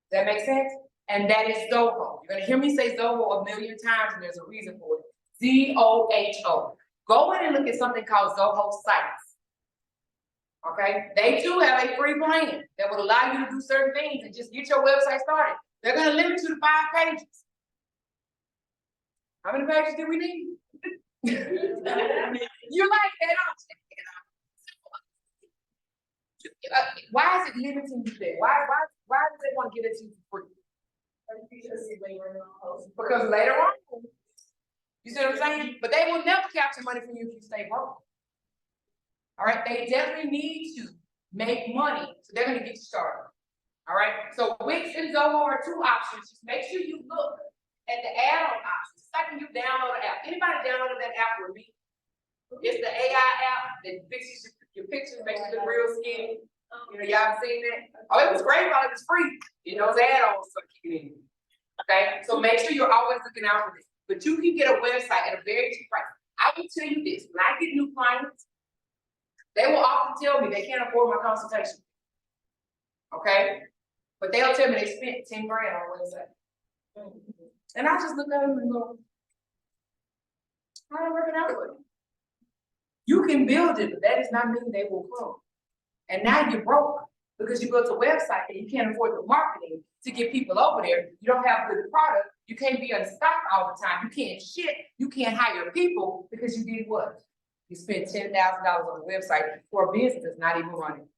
Does that make sense? And that is Zoho. You're gonna hear me say Zoho a million times, and there's a reason for it. Z-O-H-O. Go in and look at something called Zoho Sites. Okay, they do have a free plan that would allow you to do certain things and just get your website started. They're gonna limit you to 5 pages. How many pages do we need? You like that, don't you? Why is it limiting you there? Why do they want to give it to you for free? Because later on, you see what I'm saying? But they will never capture money from you if you stay broke. All right, they definitely need to make money, so they're gonna get you started. All right, so Wix and Zoho are 2 options. Just make sure you look at the add-on options. It's like when you download an app. Anybody downloaded that app with me? It's the AI app that fixes your pictures, makes you look real skinny. You know, y'all seen that? Oh, it was great while it was free. You know, it's add-ons so keep it in. Okay, so make sure you're always looking out for this. But you can get a website at a very cheap price. I will tell you this: when I get new clients, they will often tell me they can't afford my consultation. Okay, but they'll tell me they spent 10 grand on a website. And I just look at them and go, how are they working out for you? You can build it, but that does not mean they will come. And now you're broke because you built a website and you can't afford the marketing to get people over there. You don't have good product. You can't be on stock all the time. You can't ship. You can't hire people because you did what? You spent $10,000 on a website for a business that's not even running.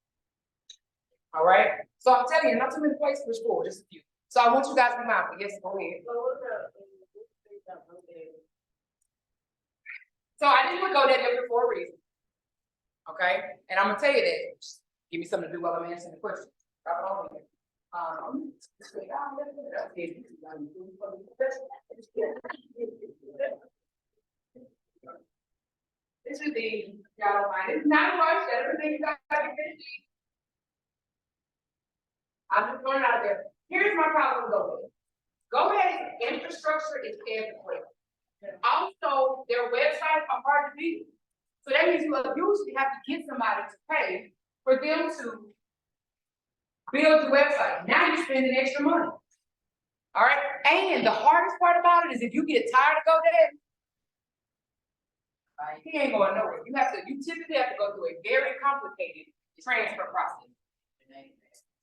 All right. So I'm telling you, not too many places for school, just a few. So I want you guys to be mindful. Yes, go ahead. So I didn't put GoDaddy for a reason. Okay, and I'm gonna tell you that. Just give me something to do while I'm answering the question. Drop it on here. This is the y'all don't mind. It's not a rush. Everything got to be finished. I'm just throwing it out there. Here's my problem with GoDaddy. GoDaddy's infrastructure is everywhere. Also, their websites are hard to beat. So that means you usually have to get somebody to pay for them to build the website. Now you're spending extra money. All right. And the hardest part about it is if you get tired of GoDaddy, he ain't going nowhere. You typically have to go through a very complicated transfer process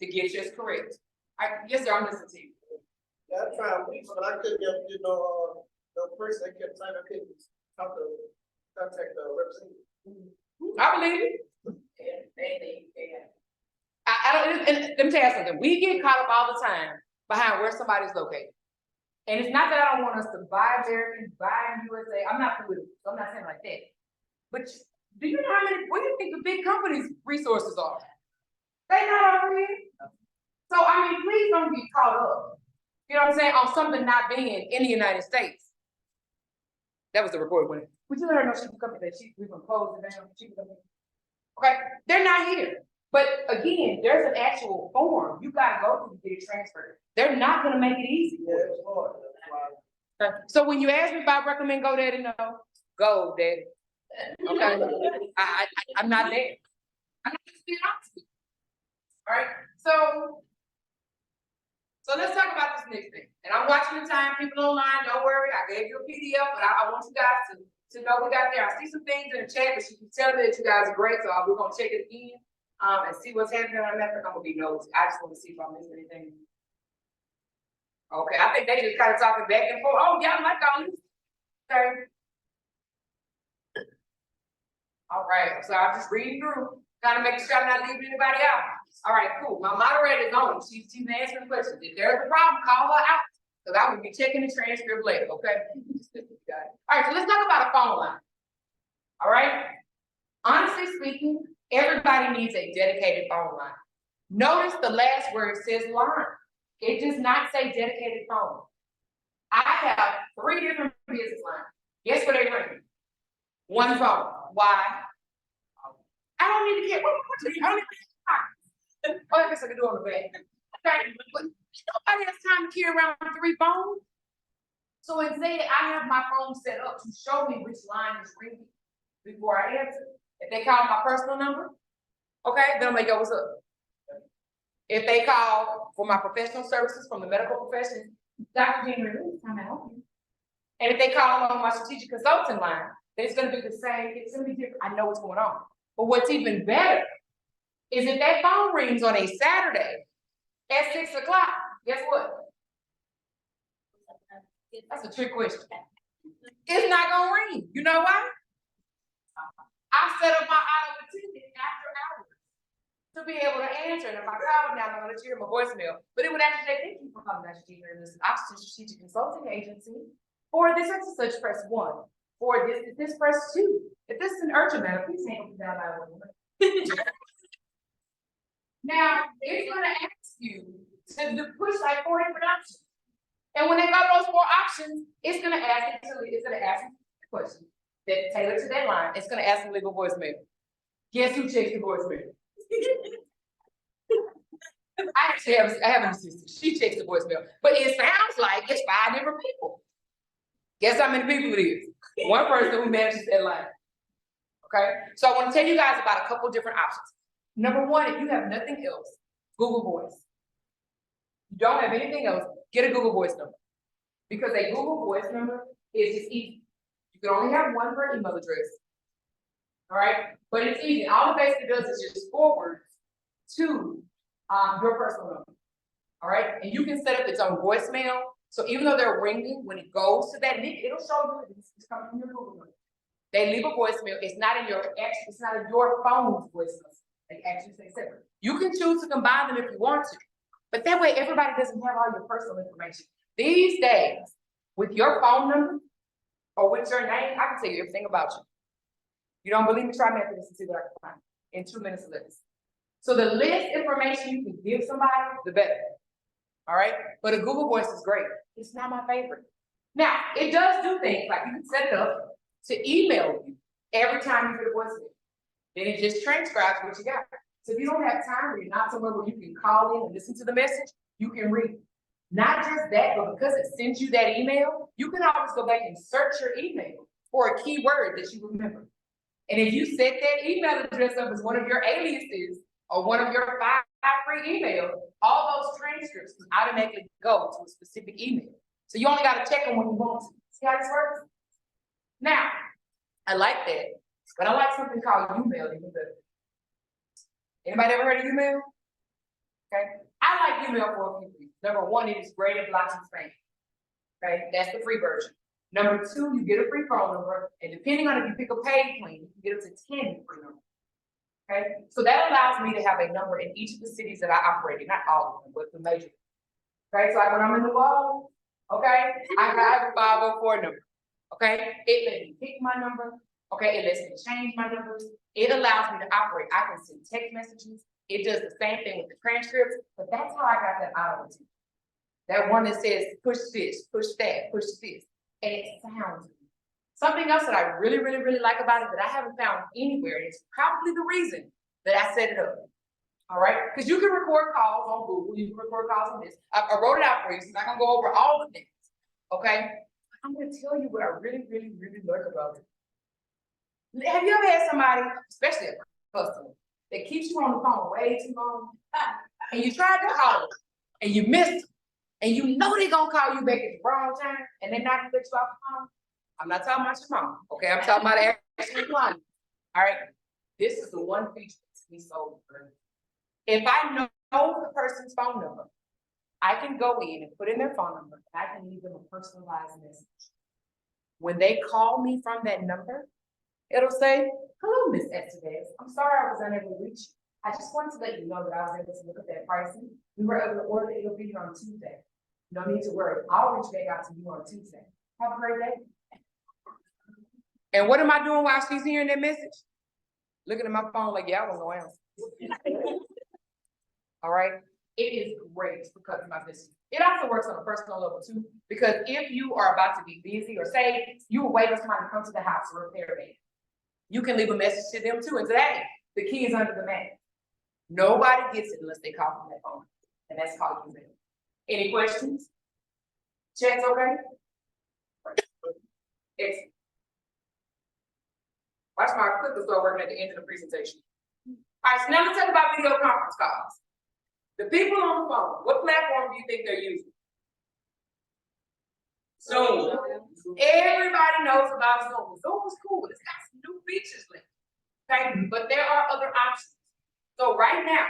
to get yours correct. Yes, sir, I'm listening to you. Yeah, I tried weeks, but I couldn't get, no person that kept trying to contact the representative. I believe it. I don't, and let me tell you something. We get caught up all the time behind where somebody's located. And it's not that I don't want us to buy American, buy USA. I'm not political, so I'm not saying like that. But do you know what do you think the big companies' resources are? They not over here. So I mean, please don't get caught up. You know what I'm saying? On something not being in the United States. That was the recorded one. Would you let her know she can come in, that we can close it down, she can come in? Okay, they're not here, but again, there's an actual form, you gotta go through to get it transferred. They're not gonna make it easy. Yeah, it's hard, that's why. So when you ask me if I recommend GoDaddy, no, GoDaddy. Okay, I'm not there. I'm not just being honest with you. Alright, so let's talk about this next thing. And I'm watching the time, people online, don't worry, I gave you a PDF, but I want you guys to know we got there. I see some things in the chat, but you can tell me that you guys are great, so we're gonna check it again. And see what's happening on that, I'm gonna be nosy. I just wanna see if I missed anything. Okay, I think they just kind of talking back and forth. Oh, y'all like all this? Okay. All right, so I'm just reading through, kind of making sure I'm not leaving anybody out. All right, cool. My moderator is on. She's answering questions. If there's a problem, call her out. Because I will be checking the transcript later, okay? All right, so let's talk about a phone line. All right? Honestly speaking, everybody needs a dedicated phone line. Notice the last word says line. It does not say dedicated phone. I have 3 different business lines. Guess what they ring? One phone. Why? I don't need to get, I don't need to, oh, I guess I can do it on the back. Okay, but nobody has time to carry around 3 phones. So instead, I have my phone set up to show me which line is ringing before I answer. If they call my personal number, okay, then I'm like, yo, what's up? If they call for my professional services from the medical profession, Dr. January, time to help you. And if they call on my strategic consulting line, then it's gonna be the same, it's gonna be different, I know what's going on. But what's even better is if that phone rings on a Saturday at 6 o'clock, guess what? That's a trick question. It's not gonna ring, you know why? I set up my auto attendant after hours to be able to answer, and if I call now, I'm gonna let you hear my voicemail, but it would actually say, thank you for calling Dr. G here in this Oxygen Strategic Consulting Agency. For this such and such, press 1. For this press 2. If this is an urgent matter, please hang up and down by 1. Now, it's gonna ask you to push like 4 different options. And when they got those 4 options, it's gonna ask you a question that tailored to that line. It's gonna ask you to leave a voicemail. Guess who checks the voicemail? I have an assistant. She checks the voicemail, but it sounds like it's 5 different people. Guess how many people it is? One person who manages that line. Okay, so I want to tell you guys about a couple different options. Number 1, if you have nothing else, Google Voice. You don't have anything else, get a Google Voice number. Because a Google Voice number is just easy. You can only have 1 per email address. All right, but it's easy. All it basically does is just forward to your personal number. All right, and you can set up its own voicemail. So even though they're ringing, when it goes to that link, it'll show you it's coming from your Google number. They leave a voicemail. It's not in your phone's voicemail. They actually say separate. You can choose to combine them if you want to, but that way everybody doesn't have all your personal information. These days, with your phone number or with your name, I can tell you everything about you. You don't believe me? Try Methodist and see what I can find in 2 minutes or less. So the less information you can give somebody, the better. All right, but a Google Voice is great. It's not my favorite. Now, it does do things like you can set it up to email you every time you get a voicemail. Then it just transcribes what you got. So if you don't have time or you're not somewhere where you can call in and listen to the message, you can read it. Not just that, but because it sends you that email, you can always go back and search your email for a keyword that you remember. And if you set that email address up as one of your aliases or one of your 5 free emails, all those transcripts can automatically go to a specific email. So you only got to check them when you want to. See how this works? Now, I like that, but I like something called Umail even better. Anybody ever heard of Umail? Okay, I like Umail for a few reasons. Number 1, it is great at blocking spam. Okay, that's the free version. Number 2, you get a free phone number, and depending on if you pick a paid plan, you can get up to 10 free numbers. Okay, so that allows me to have a number in each of the cities that I operate in, not all of them, but the major. Okay, so like when I'm in the world, okay, I have a 504 number. Okay, it lets me pick my number. Okay, it lets me change my numbers. It allows me to operate. I can send text messages. It does the same thing with the transcripts, but that's how I got that auto attendant. That one that says push this, push that, push this, and it sounds good. Something else that I really, really, really like about it that I haven't found anywhere, and it's probably the reason that I set it up. All right, because you can record calls on Google, you can record calls on this. I wrote it out for you, so I'm not gonna go over all the things, okay? I'm gonna tell you what I really, really, really like about it. Have you ever had somebody, especially a customer, that keeps you on the phone way too long? And you tried to call them, and you missed them, and you know they're gonna call you back at the wrong time, and they're not gonna let you off the phone? I'm not talking about your mom, okay? I'm talking about the actual client. All right, this is the one feature that's me so good. If I know the person's phone number, I can go in and put in their phone number, and I can leave them a personalized message. When they call me from that number, it'll say, "Hello, Miss Estevez. I'm sorry I was unable to reach you. I just wanted to let you know that I was able to look at that pricing. We were able to order it. It'll be here on Tuesday. No need to worry. I'll reach back out to you on Tuesday. Have a great day." And what am I doing while she's hearing that message? Looking at my phone like, yeah, I want no answer. All right, it is great because of my business. It also works on a personal level too, because if you are about to be busy, or say you were waiting for somebody to come to the house to repair it, you can leave a message to them too, and say, "Hey, the key is under the mat." Nobody gets it unless they call from that phone, and that's called using it. Any questions? Chat's okay? Excellent. Watch my clicker start working at the end of the presentation. All right, so now let's talk about video conference calls. The people on the phone, what platform do you think they're using? Zoom. Everybody knows about Zoom. Zoom is cool. It's got some new features with it. Okay, but there are other options. So right now,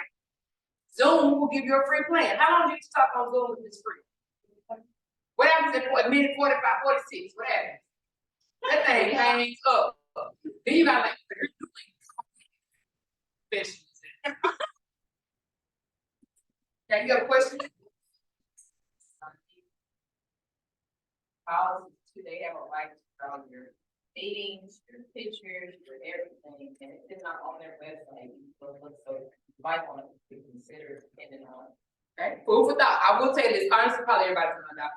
Zoom will give you a free plan. How long do you talk on Zoom if it's free? What happens at a minute 45, 46? What happens? That thing hangs up. Then you got like fish. Now you got a question? Policies, they have a right to draw your meetings, your pictures, your everything, and if it's not on their website, so you might want to consider depending on. Okay, food for thought. I will tell you this, honestly, probably everybody's gonna know.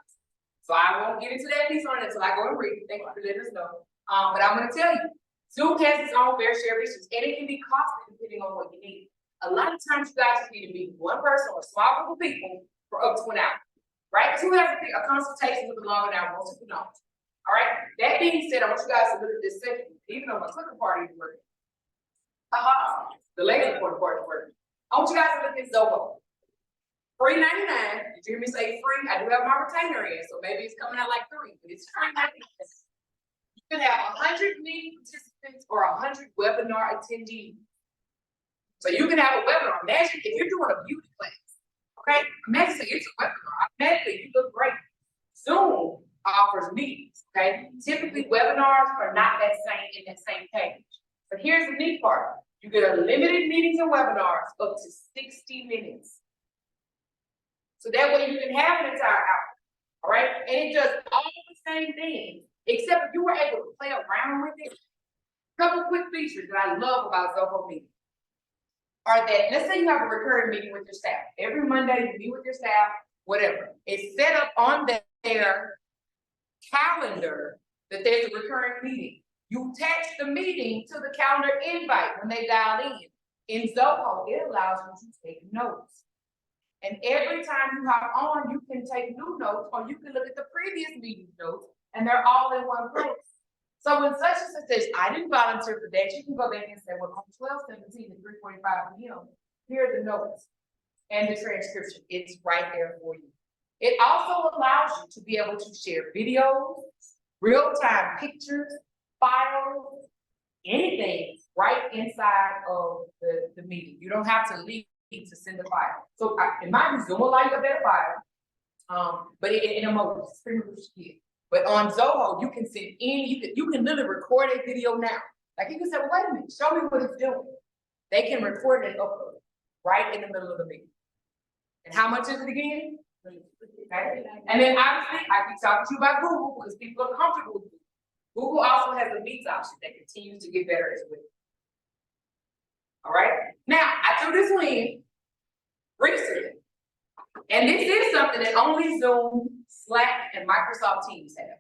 So I won't get into that piece on it until I go and read it. Thank you for letting us know. But I'm gonna tell you, Zoom has its own fair share of issues, and it can be costly depending on what you need. A lot of times you guys need to meet one person or a small group of people for up to an hour, right? Because who has a consultation with a longer hour, most people don't. All right, that being said, I want you guys to look at this second, even though my clicker party is working. The lady for the party is working. I want you guys to look at Zoho. $3.99. Did you hear me say free? I do have my retainer in, so maybe it's coming out like $3, but it's $3.99. You can have 100 meeting participants or 100 webinar attendees. So you can have a webinar. Imagine if you're doing a beauty class, okay? Imagine it's a webinar. Automatically, you look great. Zoom offers meetings, okay? Typically, webinars are not that same in that same page. But here's the neat part. You get unlimited meetings and webinars up to 60 minutes. So that way you can have an entire hour, all right? And it does all the same things, except if you were able to play around with it. Couple quick features that I love about Zoho Meetings are that, let's say you have a recurring meeting with your staff. Every Monday you meet with your staff, whatever. It's set up on their calendar that there's a recurring meeting. You attach the meeting to the calendar invite when they dial in. In Zoho, it allows you to take notes. And every time you hop on, you can take new notes, or you can look at the previous meeting notes, and they're all in one place. So when such and such says, I didn't volunteer for that, you can go back and say, well, on 12/17 at 3:45 p.m., here are the notes and the transcription. It's right there for you. It also allows you to be able to share videos, real-time pictures, files, anything right inside of the meeting. You don't have to leave to send a file. So in my Zoom will allow you a better file, but in emojis, it's pretty much it. But on Zoho, you can send any, you can literally record a video now. Like you can say, well, wait a minute, show me what it's doing. They can record it and upload it right in the middle of the meeting. And how much is it again? Okay. And then obviously, I keep talking to you about Google because people are comfortable with Google. Google also has a Meets option that continues to get better as well. All right. Now, I threw this in recently. And this is something that only Zoom, Slack, and Microsoft Teams have.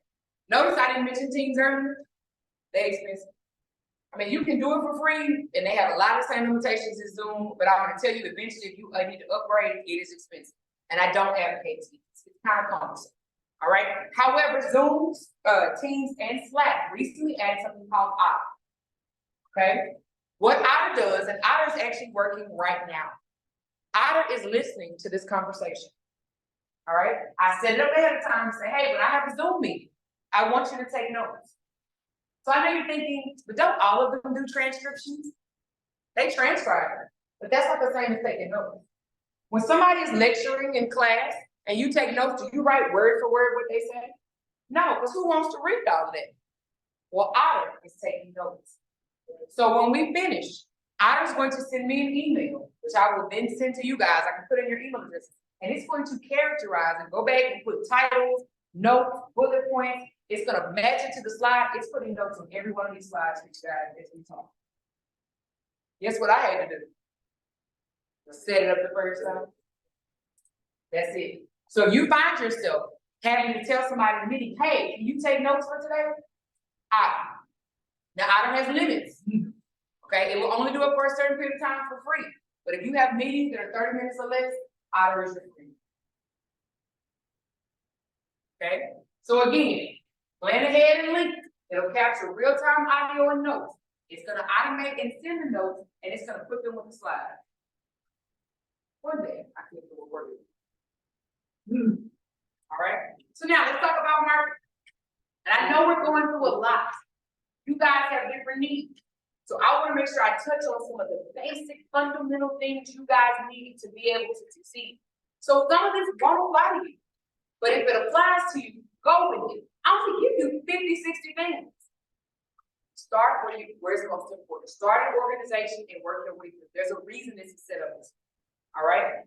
Notice I didn't mention Teams earlier. They expensive. I mean, you can do it for free, and they have a lot of the same limitations as Zoom, but I'm gonna tell you, eventually, if you need to upgrade, it is expensive. And I don't advocate it, it's kind of cumbersome. All right, however, Zoom, Teams, and Slack recently added something called Otter. Okay, what Otter does, and Otter is actually working right now. Otter is listening to this conversation. All right, I set it up ahead of time and say, hey, when I have a Zoom meeting, I want you to take notes. So I know you're thinking, but don't all of them do transcriptions? They transcribe, but that's not the same as taking notes. When somebody is lecturing in class and you take notes, do you write word for word what they say? No, because who wants to read all of that? Well, Otter is taking notes. So when we finish, Otter's going to send me an email, which I will then send to you guys. I can put in your email addresses. And it's going to characterize and go back and put titles, notes, bullet points. It's gonna match it to the slide. It's putting notes on every one of these slides for you guys as we talk. Guess what I had to do? Just set it up the first time. That's it. So if you find yourself having to tell somebody in a meeting, hey, can you take notes for today? Otter. Now Otter has limits. Okay, it will only do it for a certain period of time for free. But if you have meetings that are 30 minutes or less, Otter is your friend. Okay, so again, plan ahead and link. It'll capture real-time audio and notes. It's gonna automate and send the notes, and it's gonna put them with the slide. One day, I can't do a word. All right, so now let's talk about marketing. And I know we're going through a lot. You guys have different needs. So I wanna make sure I touch on some of the basic fundamental things you guys need to be able to succeed. So some of this won't apply to you, but if it applies to you, go with it. I'm gonna give you 50, 60 things. Start where it's most important. Start an organization and work your way through. There's a reason this is set up. All right.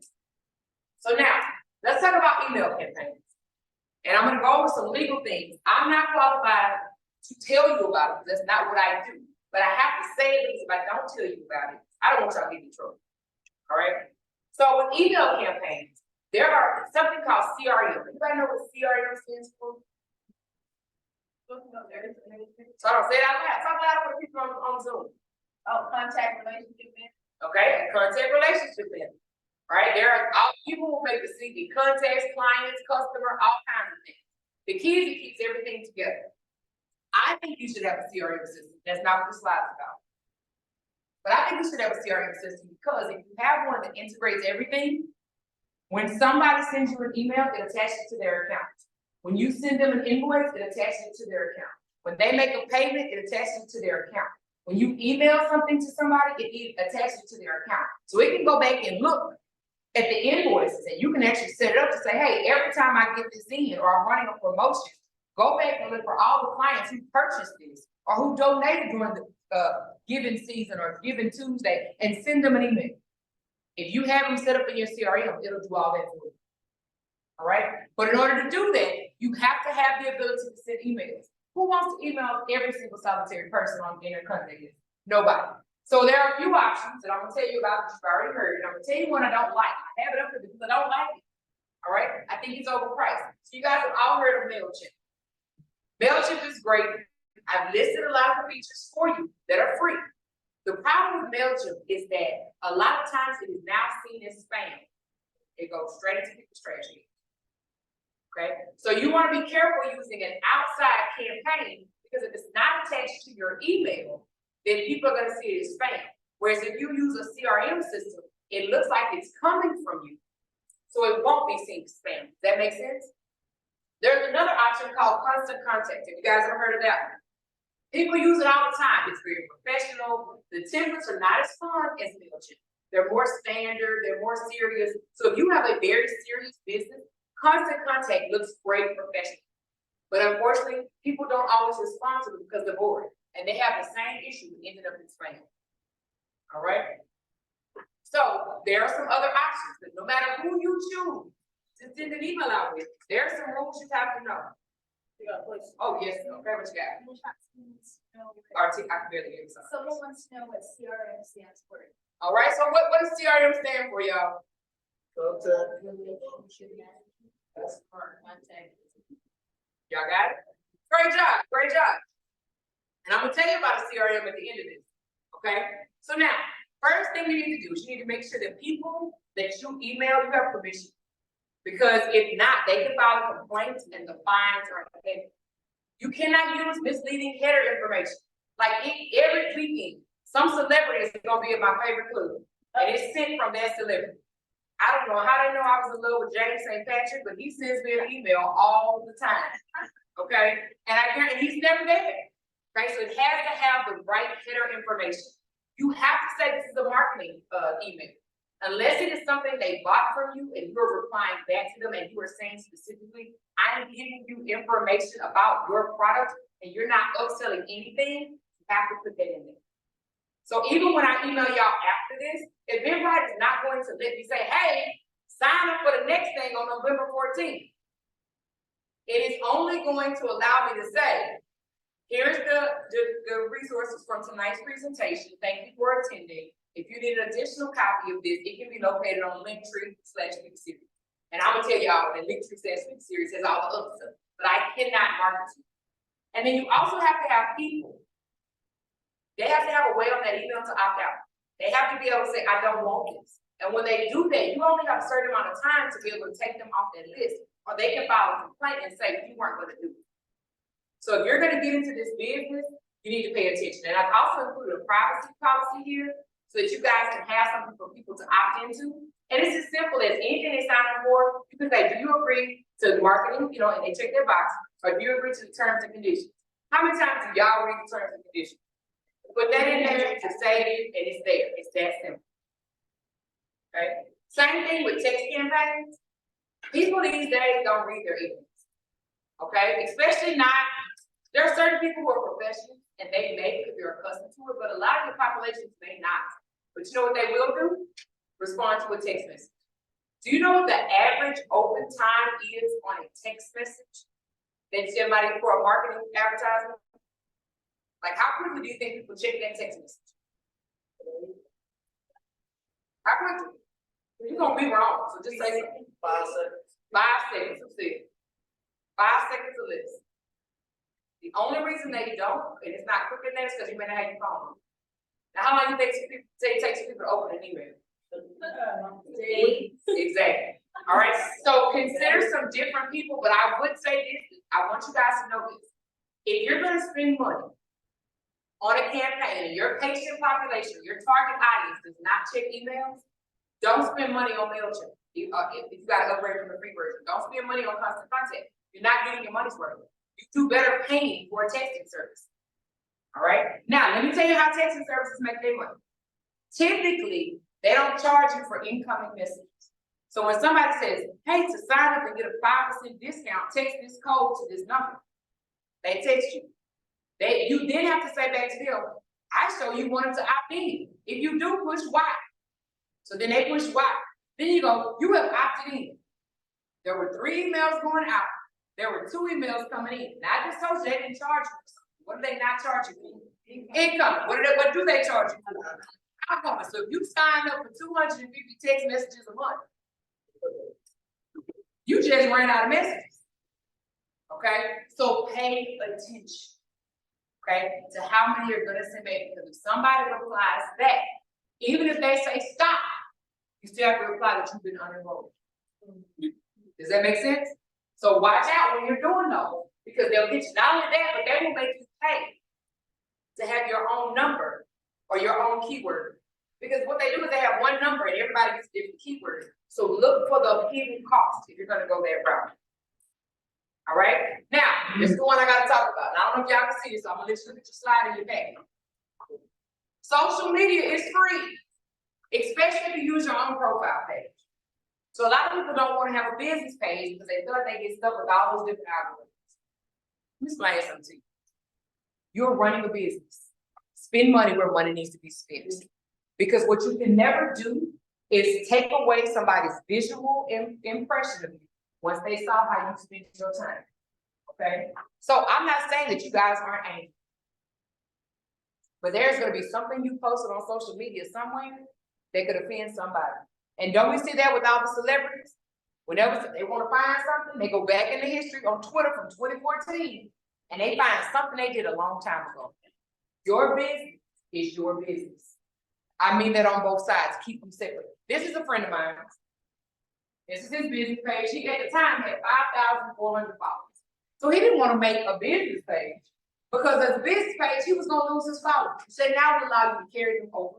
So now let's talk about email campaigns. And I'm gonna go over some legal things. I'm not qualified to tell you about it. That's not what I do. But I have to say it because if I don't tell you about it, I don't want y'all to get in trouble. All right. So with email campaigns, there are something called CRM. Anybody know what CRM stands for? So I don't say it out loud. Talk loud for the people on Zoom. Oh, contact relationship manager. Okay, contact relationship manager. Right, there are all people who make the CD, contacts, clients, customer, all kinds of things. The key is it keeps everything together. I think you should have a CRM system. That's not what the slide's about. But I think you should have a CRM system because if you have one that integrates everything, when somebody sends you an email, it attaches to their account. When you send them an invoice, it attaches to their account. When they make a payment, it attaches to their account. When you email something to somebody, it attaches to their account. So it can go back and look at the invoices and you can actually set it up to say, hey, every time I get this in or I'm running a promotion, go back and look for all the clients who purchased this or who donated during the giving season or Giving Tuesday and send them an email. If you have them set up in your CRM, it'll do all that for you. All right, but in order to do that, you have to have the ability to send emails. Who wants to email every single solitary person on their contact list? Nobody. So there are a few options that I'm gonna tell you about that you've already heard, and I'm gonna tell you one I don't like. I have it up there because I don't like it. All right, I think it's overpriced. So you guys have all heard of MailChimp. MailChimp is great. I've listed a lot of the features for you that are free. The problem with MailChimp is that a lot of times it is now seen as spam. It goes straight into people's trash can. Okay, so you want to be careful using an outside campaign because if it's not attached to your email, then people are going to see it as spam. Whereas if you use a CRM system, it looks like it's coming from you. So it won't be seen as spam. Does that make sense? There's another option called Constant Contact. Have you guys ever heard of that? People use it all the time. It's very professional. The templates are not as fun as MailChimp. They're more standard, they're more serious. So if you have a very serious business, Constant Contact looks great professionally. But unfortunately, people don't always respond to them because they're bored. And they have the same issue with ending up in spam. All right? So there are some other options, but no matter who you choose to send an email out with, there are some rules you have to know. Oh, yes, okay, what you got? I can barely hear you. Someone wants to know what CRM stands for. All right, so what does CRM stand for, y'all? Contact. That's current contact. Y'all got it? Great job, great job. And I'm gonna tell you about a CRM at the end of this, okay? So now, first thing you need to do is you need to make sure that people that you email, you have permission. Because if not, they can file a complaint and the fines are heavy. You cannot use misleading header information. Like every weekend, some celebrity is gonna be in my favorite club, and it's sent from that celebrity. I don't know how they know I was in love with James St. Patrick, but he sends me an email all the time. Okay, and he's never there. Okay, so it has to have the right header information. You have to say this is a marketing email. Unless it is something they bought from you and you're replying back to them and you are saying specifically, I'm giving you information about your product and you're not upselling anything, you have to put that in there. So even when I email y'all after this, Eventbrite is not going to let me say, hey, sign up for the next thing on November 14th. It is only going to allow me to say, here's the resources from tonight's presentation. Thank you for attending. If you need an additional copy of this, it can be located on Linktree/SpeakSeries. And I'm gonna tell y'all that Linktree/SpeakSeries has all the other stuff, but I cannot market you. And then you also have to have people. They have to have a way on that email to opt out. They have to be able to say, I don't want this. And when they do that, you only have a certain amount of time to be able to take them off that list, or they can file a complaint and say you weren't gonna do it. So if you're gonna get into this business, you need to pay attention. And I've also included a privacy policy here, so that you guys can have something for people to opt into. And it's as simple as anything they sign up for, you can say, do you agree to marketing, and they check their box, or do you agree to the terms and conditions? How many times do y'all read the terms and conditions? Put that in there to save it, and it's there, it's that simple. Okay, same thing with text campaigns. People these days don't read their emails, okay? Especially not, there are certain people who are professionals, and they may because they're accustomed to it, but a lot of your populations may not. But you know what they will do? Respond to a text message. Do you know what the average open time is on a text message than somebody for a marketing advertisement? Like, how quickly do you think people check that text message? How quickly? You're gonna be wrong, so just say 5 seconds. 5 seconds of it. 5 seconds of this. The only reason they don't, and it's not quicker than that, is because you may not have your phone. Now, how long do you think it takes people to open an email? Exactly. All right, so consider some different people, but I would say this, I want you guys to know this. If you're gonna spend money on a campaign and your patient population, your target audience does not check emails, don't spend money on MailChimp. If you gotta upgrade from the free version, don't spend money on Constant Contact. You're not getting your money's worth. You do better paying for a texting service. All right, now let me tell you how texting services make their money. Typically, they don't charge you for incoming messages. So when somebody says, hey, to sign up and get a 5% discount, text this code to this number. They text you. You then have to say back to them, I show you wanted to opt in. If you do, push Y. So then they push Y. Then you go, you have opted in. There were 3 emails going out. There were 2 emails coming in. Not just so they didn't charge you. What do they not charge you for? Income. What do they charge you for? Outgoing. So if you sign up for 250 text messages a month, you just ran out of messages. Okay? So pay attention. Okay? To how many you're gonna send back. Because if somebody replies back, even if they say stop, you still have to reply that you've been unenrolled. Does that make sense? So watch out when you're doing those, because they'll get you not only that, but they will make you pay to have your own number or your own keyword. Because what they do is they have one number and everybody gets different keywords. So look for the hidden cost if you're gonna go that route. All right, now, this is the one I gotta talk about. And I don't know if y'all can see this, so I'm gonna let you look at your slide in your packet. Social media is free, especially if you use your own profile page. So a lot of people don't want to have a business page because they feel like they get stuck with all those different algorithms. Let me explain something to you. You're running a business. Spend money where money needs to be spent. Because what you can never do is take away somebody's visual impression of you once they saw how you spend your time. Okay? So I'm not saying that you guys aren't angry. But there's going to be something you posted on social media somewhere that could offend somebody. And don't we see that with all the celebrities? Whenever they want to find something, they go back in the history on Twitter from 2014, and they find something they did a long time ago. Your business is your business. I mean that on both sides, keep them separate. This is a friend of mine. This is his business page. He at the time had 5,400 followers. So he didn't want to make a business page because as a business page, he was gonna lose his followers. So now we allow you to carry them over,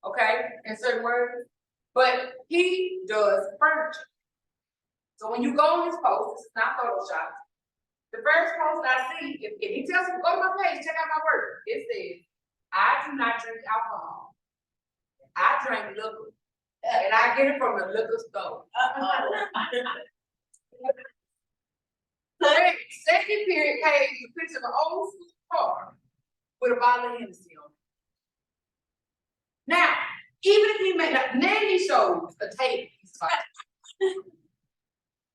okay, in certain words. But he does furniture. So when you go on his post, this is not Photoshop. The first post I see, if he tells you, go to my page, check out my work, it says, I do not drink alcohol. I drink liquor. And I get it from the liquor store. Second period page is a picture of an old school car with a bottle of Hennessy on it. Now, even if he made up, then he shows a table.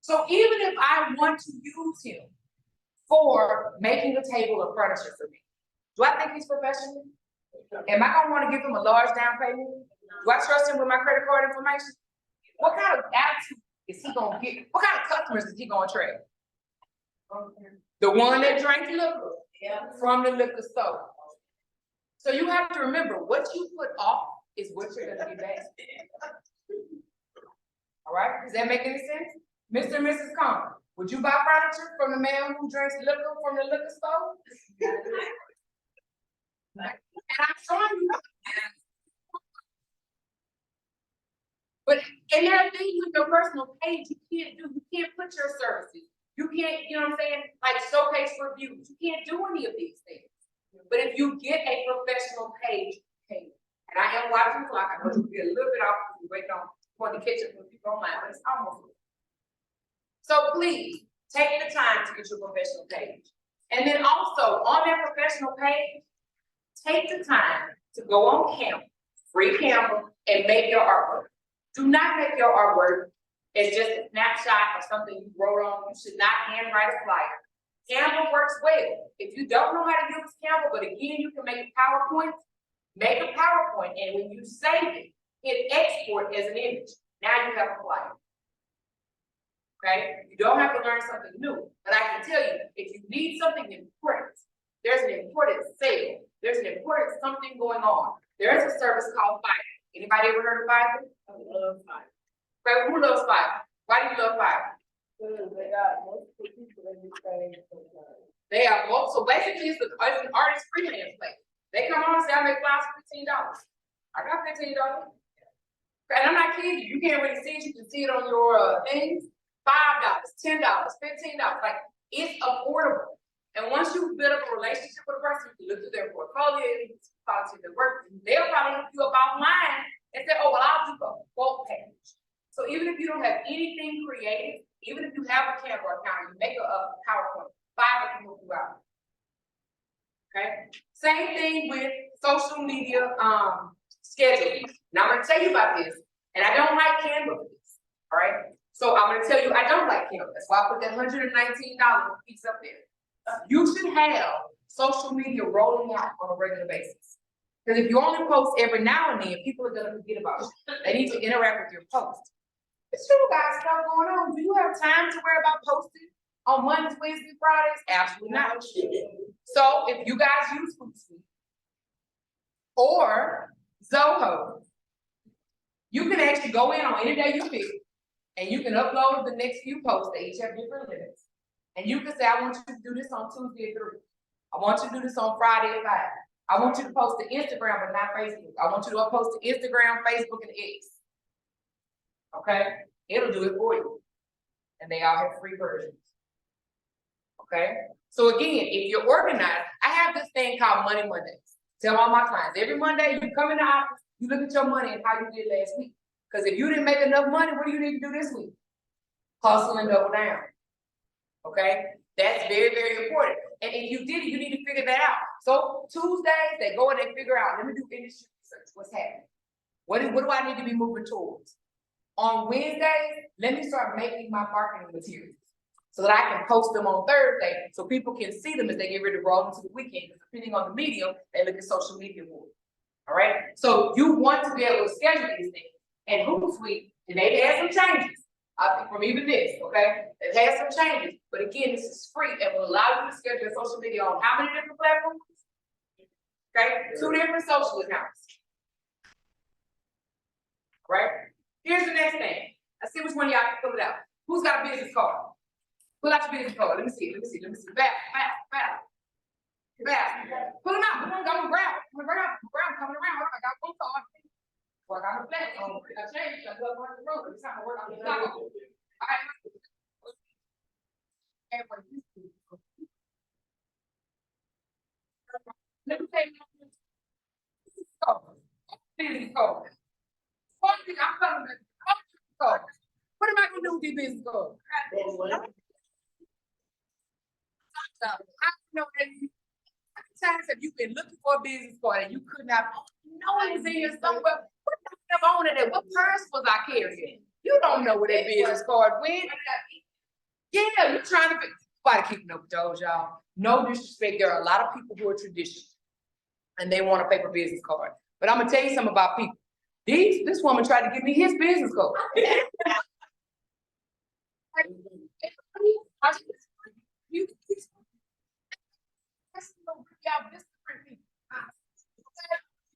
So even if I want to use him for making a table of furniture for me, do I think he's professional? Am I gonna wanna give him a large down payment? Do I trust him with my credit card information? What kind of attitude is he gonna get? What kind of customers is he gonna attract? The one that drank liquor from the liquor store. So you have to remember, what you put off is what you're gonna be back. All right, does that make any sense? Mr. and Mrs. Combs, would you buy furniture from the man who drinks liquor from the liquor store? And I'm showing you. But, and there are things with your personal page you can't do. You can't put your services. You can't, you know what I'm saying? Like showcase reviews. You can't do any of these things. But if you get a professional page, and I am watching the clock, I know you'll be a little bit off, waiting on the kitchen when people online, but it's almost. So please, take the time to get your professional page. And then also, on that professional page, take the time to go on Canva, free Canva, and make your artwork. Do not make your artwork as just a snapshot of something you wrote on. You should not handwrite a flyer. Canva works well. If you don't know how to use Canva, but again, you can make a PowerPoint, and when you save it, hit export as an image. Now you have a flyer. Okay? You don't have to learn something new, but I can tell you, if you need something important, there's an important sale, there's an important something going on. There's a service called Fiverr. Anybody ever heard of Fiverr? I love mine. Right, who loves Fiverr? Why do you love Fiverr? They got multiple people in this thing. They are both, so basically it's an artist freelance place. They come on and say, I make flowers for $15. I got $15. And I'm not kidding you, you can't really see it, you can see it on your things. $5, $10, $15, like it's affordable. And once you build up a relationship with a person, you can look through their portfolio, you can talk to their work, they'll probably look you up online and say, oh, well, I'll do a quote page. So even if you don't have anything creative, even if you have a Canva account, you make a PowerPoint, Fiverr can help you out. Okay, same thing with social media scheduling. Now I'm gonna tell you about this, and I don't like Canva for this, all right? So I'm gonna tell you I don't like Canva. That's why I put that $119 piece up there. You should have social media rolling out on a regular basis. Because if you only post every now and then, people are gonna forget about it. They need to interact with your post. It's true, guys, stuff going on. Do you have time to worry about posting on Mondays, Wednesdays, Fridays? Absolutely not. So if you guys use Hootsuite or Zoho, you can actually go in on any day you pick, and you can upload the next few posts. They each have different limits. And you can say, I want you to do this on Tuesday at 3. I want you to do this on Friday at 5. I want you to post to Instagram, but not Facebook. I want you to post to Instagram, Facebook, and X. Okay? It'll do it for you. And they all have free versions. Okay? So again, if you're organized, I have this thing called Money Mondays. Tell all my clients, every Monday you come in the office, you look at your money and how you did last week. Because if you didn't make enough money, what do you need to do this week? Hustle and double down. Okay? That's very, very important. And if you did it, you need to figure that out. So Tuesdays, they go and they figure out, let me do industry research. What's happening? What do I need to be moving towards? On Wednesdays, let me start making my marketing materials so that I can post them on Thursday so people can see them as they get ready to roll into the weekend. Because depending on the medium, they look at social media more. All right? So you want to be able to schedule these things. And Hootsuite, and they've had some changes. I think from even this, okay? They've had some changes. But again, this is free and will allow you to schedule your social media on how many different platforms? Okay, 2 different social accounts. Right? Here's the next thing. Let's see which one of y'all can pull it out. Who's got a business card? Pull out your business card. Let me see. Back. Pull them out. Come on, go grab. Coming around. I got one card. Well, I got a flat. I changed. I got one in the room. It's time to work on the clock. All right. Let me take business card. One thing I'm telling you, what am I gonna do with this business card? I know that how many times have you been looking for a business card and you could not know it was in here somewhere? What stuff on it? What purse was I carrying? You don't know where that business card went. Yeah, you're trying to fight keeping up with those, y'all. No disrespect. There are a lot of people who are traditional and they want a paper business card. But I'm gonna tell you something about people. This woman tried to give me his business card.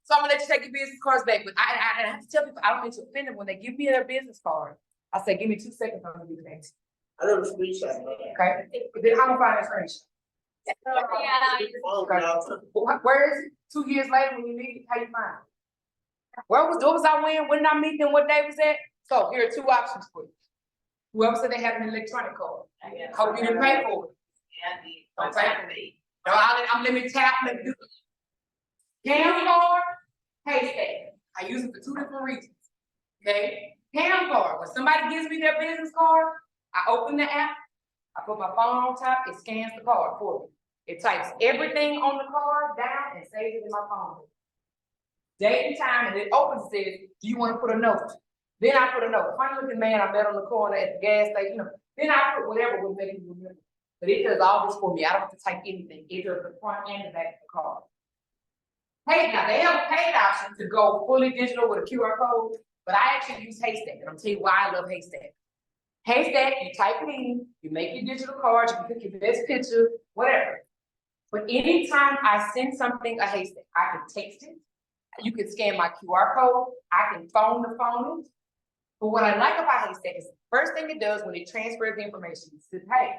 So I'm gonna let you take your business cards back, but I have to tell people, I don't need to offend them when they give me their business card. I say, give me 2 seconds, I'm gonna do the next. I never screenshot. Okay, but then how am I find that screenshot? Yeah. Where is it? 2 years later when you need it, how you find it? What was I when did I meet them, what day was that? So here are 2 options for you. Whoever said they had an electronic card, hope you didn't pay for it. Don't pay for it. No, let me tap, let me do it. Cam card, Haystack. I use it for 2 different reasons. Okay, Cam card, when somebody gives me their business card, I open the app, I put my phone on top, it scans the card for me. It types everything on the card down and saves it in my phone. Date and time, and it opens and says, do you want to put a note? Then I put a note. Funny looking man I met on the corner at the gas station. Then I put whatever would make you remember. But it does all this for me. I don't have to type anything. It does the front and the back of the card. Hey, now they have a paid option to go fully digital with a QR code, but I actually use Haystack, and I'm telling you why I love Haystack. Haystack, you type it in, you make your digital cards, you can pick your best picture, whatever. But anytime I send something a Haystack, I can text it. You can scan my QR code. I can phone the phone. But what I like about Haystack is the first thing it does when it transfers the information, it says, hey,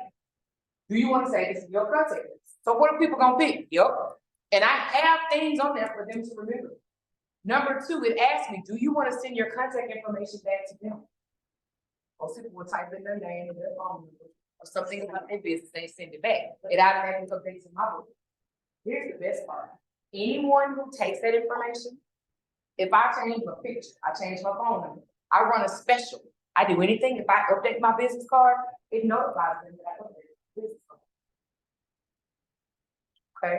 do you want to say this is your contact list? So what are people gonna pick? Yep. And I have things on there for them to remember. Number 2, it asks me, do you want to send your contact information back to them? Most people will type in their name and their phone number or something about their business, they send it back. It automatically updates in my book. Here's the best part. Anyone who takes that information, if I change my picture, I change my phone number, I run a special. I do anything, if I update my business card, it notifies them that I updated the business card. Okay.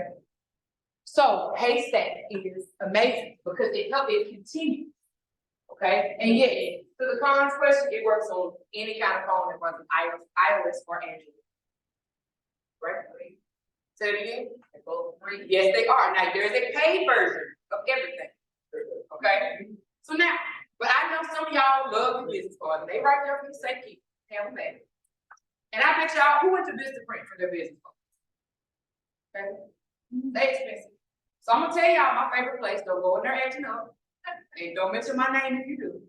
So Haystack is amazing because it helps it continue. Okay, and yes, to the cons question, it works on any kind of phone that runs iOS or Android. Right? Say it again. They're both free. Yes, they are. Now there's a paid version of everything. Okay. So now, but I know some of y'all love the business cards. They right there for the sake keep have them back. And I bet y'all who went to Vistaprint for their business cards. Okay, they expensive. So I'm gonna tell y'all my favorite place. Don't go in there acting up. And don't mention my name if you do.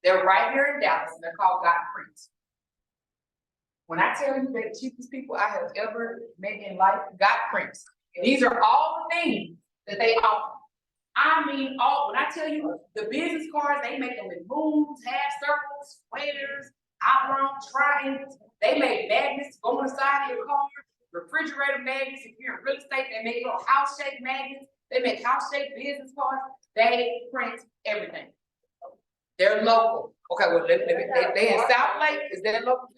They're right here in Dallas, and they're called Got Prints. When I tell you they're the cheapest people I have ever met in life, Got Prints. These are all the things that they offer. I mean, all, when I tell you the business cards, they make them in moons, half circles, squares, oblong, triangles. They make magnets to go on the side of your car, refrigerator magnets. If you're in real estate, they make little house-shaped magnets. They make house-shaped business cards. They print everything. They're local. Okay, well, they in South Lake. Is that local?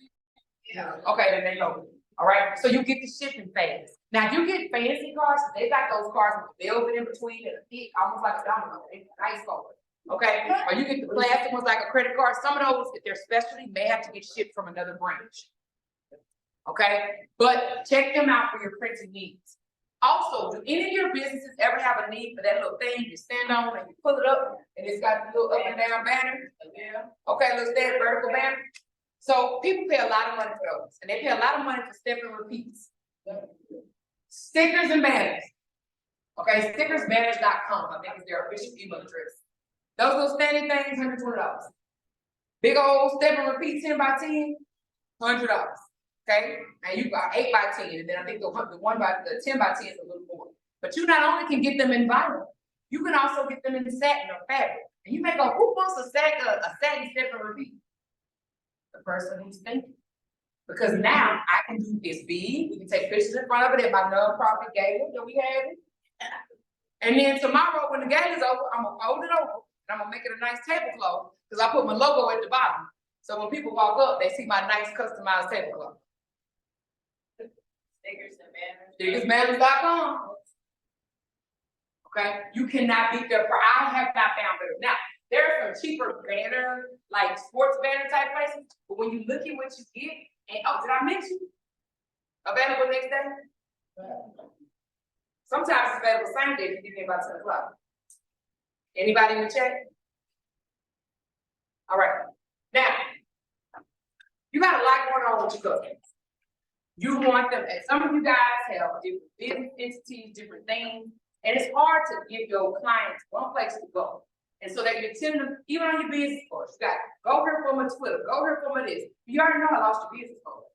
Yeah. Okay, then they local. All right, so you get the shipping fast. Now, if you get fancy cards, they got those cards with the velvet in between and a thick, almost like a domino. They nice color. Okay, or you get the plastic ones like a credit card. Some of those, if they're specialty, may have to get shipped from another branch. Okay, but check them out for your printing needs. Also, do any of your businesses ever have a need for that little thing you stand on and you pull it up and it's got a little up and down banner? Yeah. Okay, let's say vertical banner. So people pay a lot of money for those, and they pay a lot of money for step and repeats. Stickers and banners. Okay, stickersbanners.com, I think is their official email address. Those little standing things, $120. Big old step and repeat 10 by 10, $100. Okay, and you got 8 by 10, and then I think the 10 by 10 is a little more. But you not only can get them in vinyl, you can also get them in satin or fabric. And you may go, who wants a satin step and repeat? The person who's thinking. Because now I can do this big, we can take pictures in front of it at my nonprofit gala that we have. And then tomorrow, when the gala's over, I'm gonna fold it over, and I'm gonna make it a nice tablecloth, because I put my logo at the bottom. So when people walk up, they see my nice customized tablecloth. Stickers and banners. Stickersbanners.com. Okay, you cannot beat their price. I have not found better. Now, there are some cheaper banner, like sports banner type places, but when you look at what you get, and oh, did I mention? Available next day? Sometimes it's available same day if you get it by 10 o'clock. Anybody in the chat? All right, now, you got a lot going on with your customers. You want them, and some of you guys have different business entities, different things, and it's hard to give your clients one place to go. And so they can send them, even on your business cards, you got, go here for my Twitter, go here for my this. You already know I lost your business card.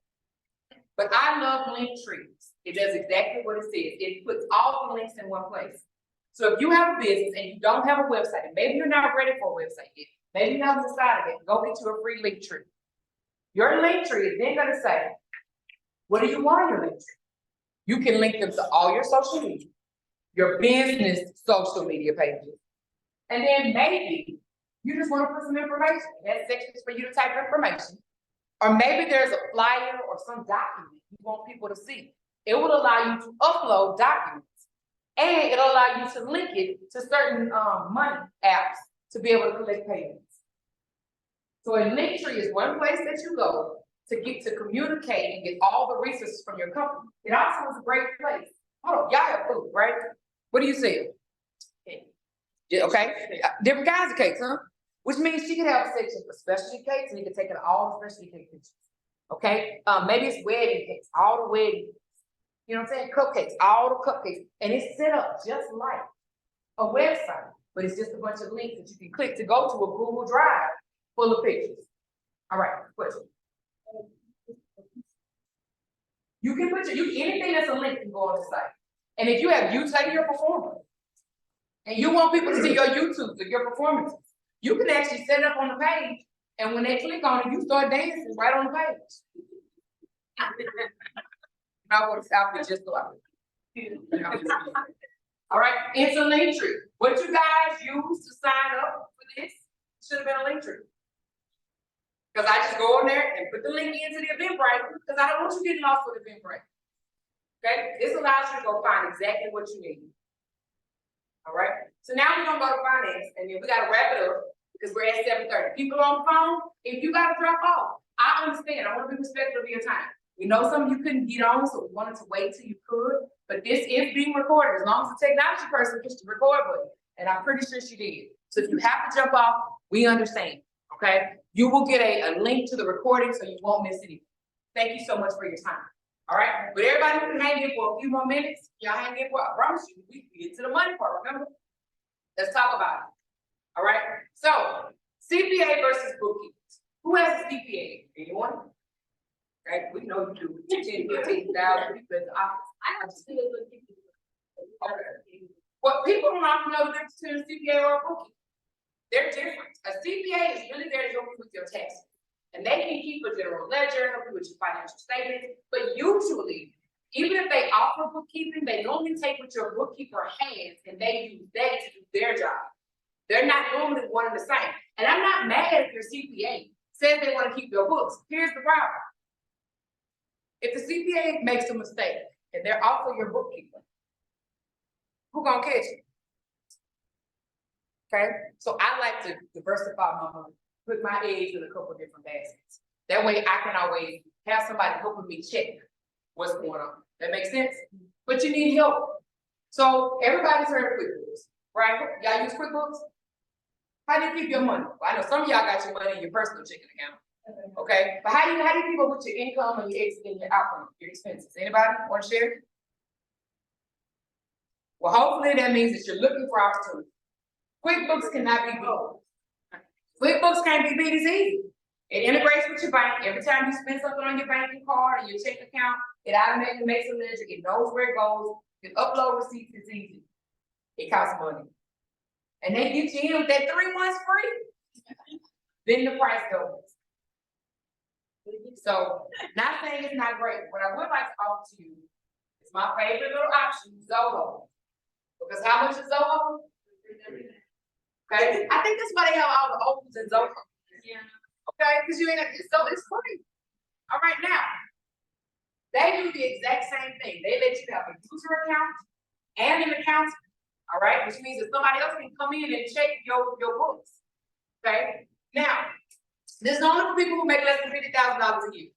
But I love Linktree. It does exactly what it says. It puts all the links in one place. So if you have a business and you don't have a website, and maybe you're not ready for a website yet, maybe you haven't decided it, go get you a free Linktree. Your Linktree is then gonna say, what do you want on your Linktree? You can link them to all your social media, your business social media pages. And then maybe you just want to put some information. That section's for you to type information. Or maybe there's a flyer or some document you want people to see. It will allow you to upload documents. And it'll allow you to link it to certain money apps to be able to collect payments. So a Linktree is one place that you go to get to communicate and get all the resources from your company. It also is a great place. Hold on, y'all have food, right? What do you see? Yeah, okay, different kinds of cakes, huh? Which means she could have a section for specialty cakes, and you can take it all the specialty cake pictures. Okay, maybe it's wedding cakes, all the wedding cakes. You know what I'm saying? Cupcakes, all the cupcakes, and it's set up just like a website, but it's just a bunch of links that you can click to go to a Google Drive full of pictures. All right, question. You can put anything that's a link can go on the site. And if you have your performance, and you want people to see your YouTubes or your performances, you can actually set it up on the page, and when they click on it, you start dancing right on the page. I go to South just so I all right, it's a Linktree. What you guys use to sign up for this should have been a Linktree. Because I just go in there and put the link into the Eventbrite, because I don't want you getting lost with Eventbrite. Okay, this allows you to go find exactly what you need. All right, so now we're gonna go to finance, and then we gotta wrap it up because we're at 7:30. People on the phone, if you gotta drop off, I understand. I want to be respectful of your time. We know some of you couldn't get on, so we wanted to wait till you could. But this is being recorded. As long as the technology person pushed the record button, and I'm pretty sure she did. So if you have to jump off, we understand. Okay, you will get a link to the recording, so you won't miss anything. Thank you so much for your time. All right, but everybody can hang in for a few more minutes. Y'all hang in for, I promise you, we get to the money part, remember? Let's talk about it. All right, so CPA versus bookkeepers. Who has a CPA? Anyone? Right, we know you do. 10, 15,000 people in the office. I have to see a good people. Okay. Well, people don't often know the difference between a CPA or a bookkeeper. They're different. A CPA is really there to help you with your taxes. And they can keep a general ledger, help you with your financial statements, but usually, even if they offer bookkeeping, they normally take what your bookkeeper has and they use that to do their job. They're not normally one and the same. And I'm not mad if your CPA says they want to keep your books. Here's the problem. If the CPA makes a mistake and they're also your bookkeeper, who gonna catch it? Okay, so I like to diversify my money, put my eggs in a couple of different baskets. That way I can always have somebody helping me check what's going on. That makes sense? But you need help. So everybody's heard of QuickBooks, right? Y'all use QuickBooks? How do you keep your money? Well, I know some of y'all got your money in your personal checking account. Okay, but how do you keep up with your income and your outcome, your expenses? Anybody want to share? Well, hopefully that means that you're looking for opportunity. QuickBooks cannot be beat. QuickBooks can't be beat, it's easy. It integrates with your bank. Every time you spend something on your banking card or your check account, it automatically makes a ledger, it knows where it goes, you can upload receipts, it's easy. It costs money. And they get you in with that 3 months free. Then the price goes. So, not saying it's not great, what I would like to offer to you is my favorite little option, Zoho. Because how much is Zoho? Okay, I think that's why they have all the opens in Zoho. Yeah. Okay, because you ain't, so it's free. All right, now. They do the exact same thing. They let you have a user account and an account. All right, which means that somebody else can come in and check your books. Okay, now, this is only for people who make less than $50,000 a year,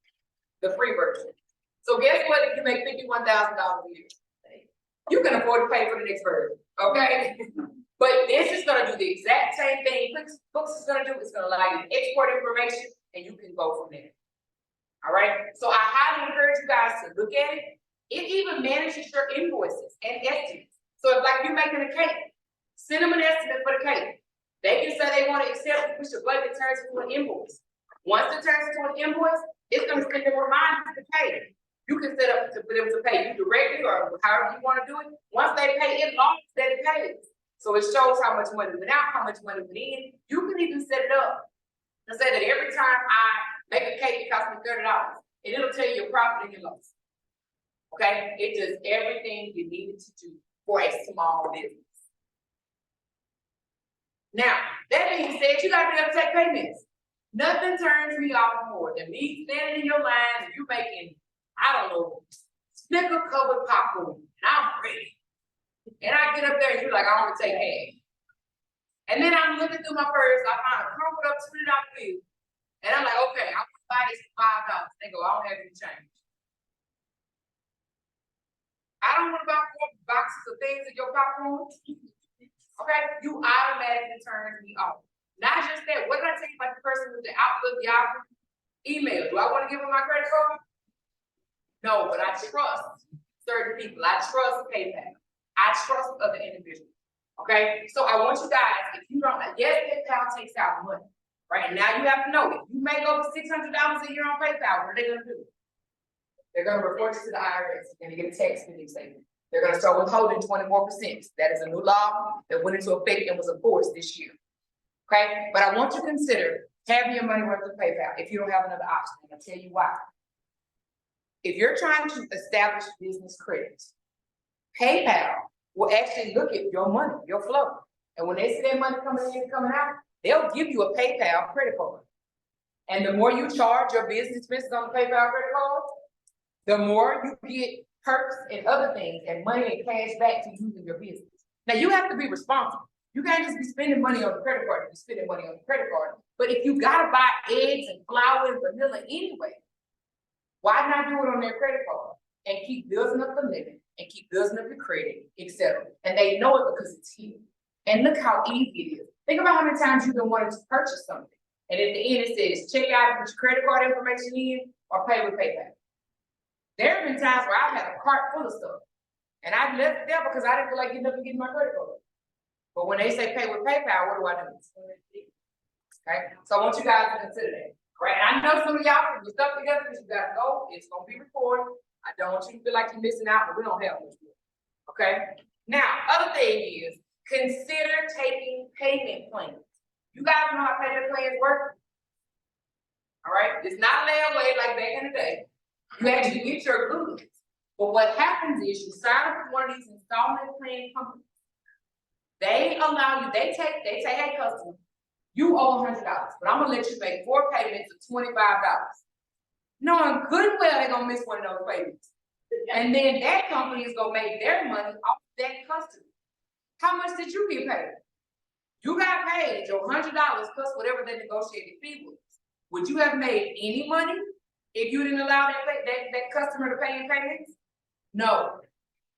the free version. So guess what, if you make $51,000 a year? You can afford to pay for the next version, okay? But this is gonna do the exact same thing QuickBooks is gonna do, it's gonna allow you to export information and you can go from there. All right, so I highly encourage you guys to look at it. It even manages your invoices and estimates. So if like you're making a cake, send them an estimate for the cake. They can say they want to accept it, push the button, it turns into an invoice. Once it turns into an invoice, it's gonna send them reminders to pay. You can set up for them to pay you directly or however you want to do it. Once they pay, it logs that it pays. So it shows how much money went out, how much money went in. You can even set it up and say that every time I make a cake, it costs me $30, and it'll tell you your profit and your loss. Okay, it does everything you need it to do for a small business. Now, that being said, you gotta be able to take payments. Nothing turns me off more than me standing in your line and you making, I don't know, Snicker covered popcorn, and I'm ready. And I get up there and you're like, I want to take half. And then I'm looking through my purse, I find a crumpled up $20 bill. And I'm like, okay, I'm gonna buy this for $5. They go, I don't have any change. I don't want to buy 4 boxes of things in your popcorn. Okay, you automatically turn me off. Not just that, what did I tell you about the person with the Outlook Yahoo email? Do I want to give them my credit card? No, but I trust certain people. I trust PayPal. I trust other individuals. Okay, so I want you guys, if you don't, yes, PayPal takes out money, right? And now you have to know it. You make over $600 a year on PayPal. What are they gonna do? They're gonna report you to the IRS. You're gonna get a tax spending statement. They're gonna start withholding 24%. That is a new law that went into effect and was enforced this year. Okay, but I want you to consider having your money worth with PayPal if you don't have another option. And I'll tell you why. If you're trying to establish business credit, PayPal will actually look at your money, your flow. And when they see that money coming in and coming out, they'll give you a PayPal credit card. And the more you charge your business expenses on the PayPal credit card, the more you get perks and other things and money and cash back to use in your business. Now you have to be responsible. You can't just be spending money on the credit card, you're spending money on the credit card. But if you gotta buy eggs and flour and vanilla anyway, why not do it on their credit card and keep building up the limit and keep building up your credit, etc. And they know it because it's here. And look how easy it is. Think about how many times you've been wanting to purchase something. And at the end it says, check out and put your credit card information in or pay with PayPal. There have been times where I've had a cart full of stuff and I've left it there because I didn't feel like getting up and getting my credit card. But when they say pay with PayPal, what do? Okay, so I want you guys to consider that. Right, and I know some of y'all put your stuff together because you gotta go, it's gonna be recorded. I don't want you to feel like you're missing out, but we don't have much more. Okay, now, other thing is, consider taking payment plans. You guys know how payment plans work? All right, it's not layaway like back in the day. You actually get your goods. But what happens is you sign up with one of these installment plan companies. They allow you, they say, hey customer, you owe $100, but I'm gonna let you make 4 payments of $25. Knowing good and well they're gonna miss one of those payments. And then that company is gonna make their money off that customer. How much did you get paid? You got paid your $100 plus whatever the negotiated fee was. Would you have made any money if you didn't allow that customer to pay in payments? No.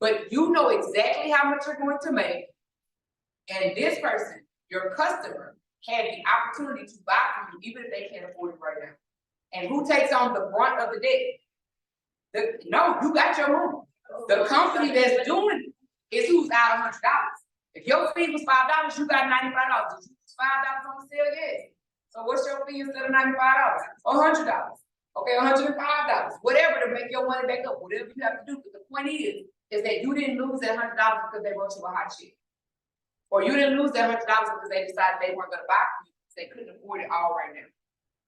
But you know exactly how much you're going to make. And this person, your customer, had the opportunity to buy from you even if they can't afford it right now. And who takes on the brunt of the debt? No, you got your money. The company that's doing it It's who's out $100. If your fee was $5, you got $95. Did you use $5 on the sale? Yes. So what's your fee instead of $95? Or $100? Okay, $105, whatever to make your money back up, whatever you have to do. But the point is that you didn't lose that $100 because they wrote you a hot check. Or you didn't lose that $100 because they decided they weren't gonna buy from you, because they couldn't afford it all right now.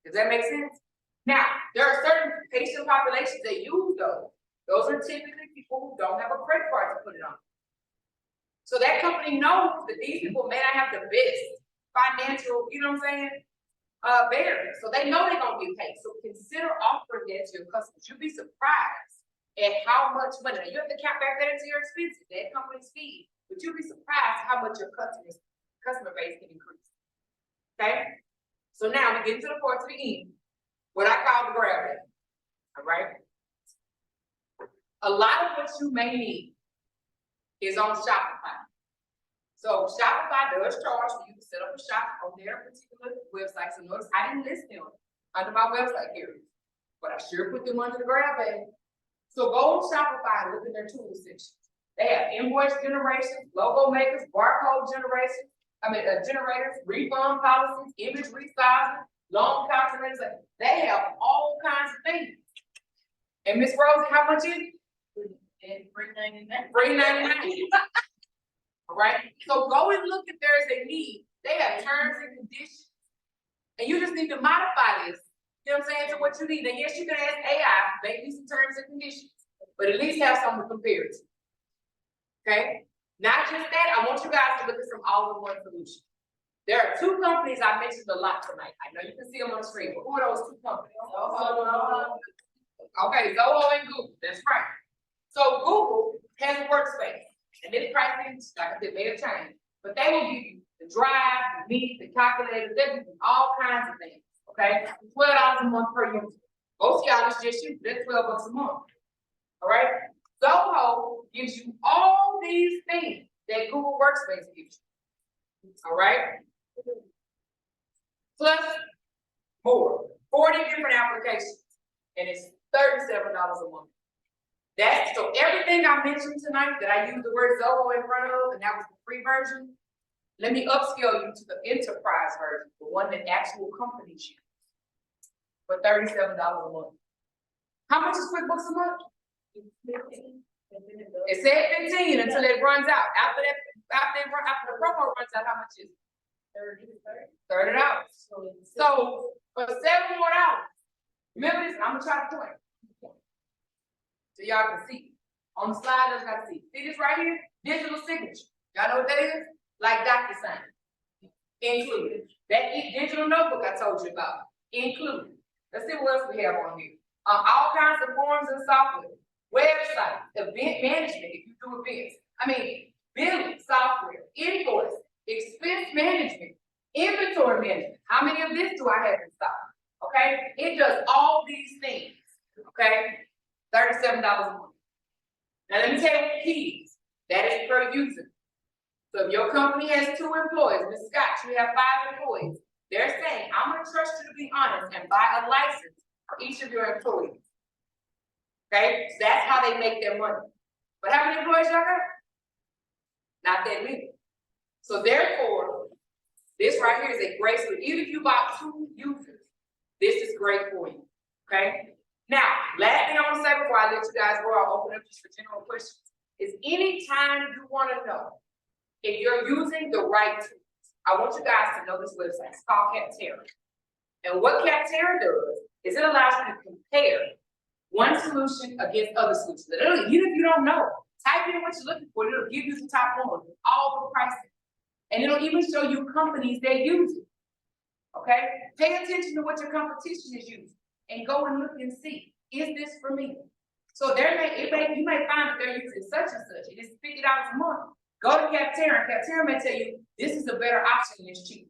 Does that make sense? Now, there are certain patient populations that use those. Those are typically people who don't have a credit card to put it on. So that company knows that these people may not have the best financial, you know what I'm saying? Barriers. So they know they're gonna get paid. So consider offering that to your customers. You'll be surprised at how much money. Now, you have to count back that into your expenses, that company's fee. But you'll be surprised how much your customer base can increase. Okay? So now we get to the part to the end. What I call the grab bag. All right. A lot of what you may need is on Shopify. So Shopify does charge for you to set up a shop on their particular website. So notice I didn't list them under my website here, but I sure put them under the grab bag. So go on Shopify and look at their tool sections. They have invoice generation, logo makers, barcode generation, generators, refund policies, image resizing, loan calculators. They have all kinds of things. And Miss Rosie, how much is it? $3.99. $3.99. All right. So go and look if there's a need. They have terms and conditions, and you just need to modify this. You know what I'm saying? To what you need. And yes, you can ask AI, make me some terms and conditions, but at least have something to compare it to. Okay. Not just that. I want you guys to look at some all-in-one solutions. There are two companies I mentioned a lot tonight. I know you can see them on the screen, but who are those two companies? Okay, Zoho and Google. That's right. So Google has a workspace, and this pricing, like I said, may have changed, but they will give you the drive, the meat, the calculator, they give you all kinds of things. Okay, $12 a month per user. Most of y'all is just you. That's $12 a month. All right. Zoho gives you all these things that Google Workspace gives you. All right. Plus more, 40 different applications, and it's $37 a month. That's so everything I mentioned tonight that I used the word Zoho in front of, and that was the free version. Let me upscale you to the enterprise version, the one that actual companies use, for $37 a month. How much is QuickBooks a month? It said 15 until it runs out. After the promo runs out, how much is it? $30. So for $7 more, remember this, I'm gonna try to point. So y'all can see. On the slide, let's got to see. See this right here? Digital signature. Y'all know what that is? Like DocuSign. Included. That digital notebook I told you about. Included. Let's see what else we have on here. All kinds of forms and software. Website, event management, if you do events. Billing software, invoice, expense management, inventory management. How many of this do I have in stock? Okay, it does all these things. Okay, $37 a month. Now let me tell you what the key is. That is per user. So if your company has 2 employees, Ms. Scott, you have 5 employees. They're saying, I'm gonna trust you to be honest and buy a license for each of your employees. Okay, so that's how they make their money. But how many employees y'all got? Not that many. So therefore, this right here is a great solution. Even if you bought 2 users, this is great for you. Okay. Now, last thing I want to say before I let you guys go, I'll open up just for general questions. Is anytime you want to know if you're using the right tools, I want you guys to know this website. It's called Capterra. And what Capterra does is it allows you to compare one solution against other solutions. Literally, even if you don't know, type in what you're looking for, it'll give you the top one with all the pricing. And it'll even show you companies that use it. Okay? Pay attention to what your competition is using and go and look and see, is this for me? So you may find that they're using such and such. It is $50 a month. Go to Capterra. Capterra may tell you this is a better option and it's cheap.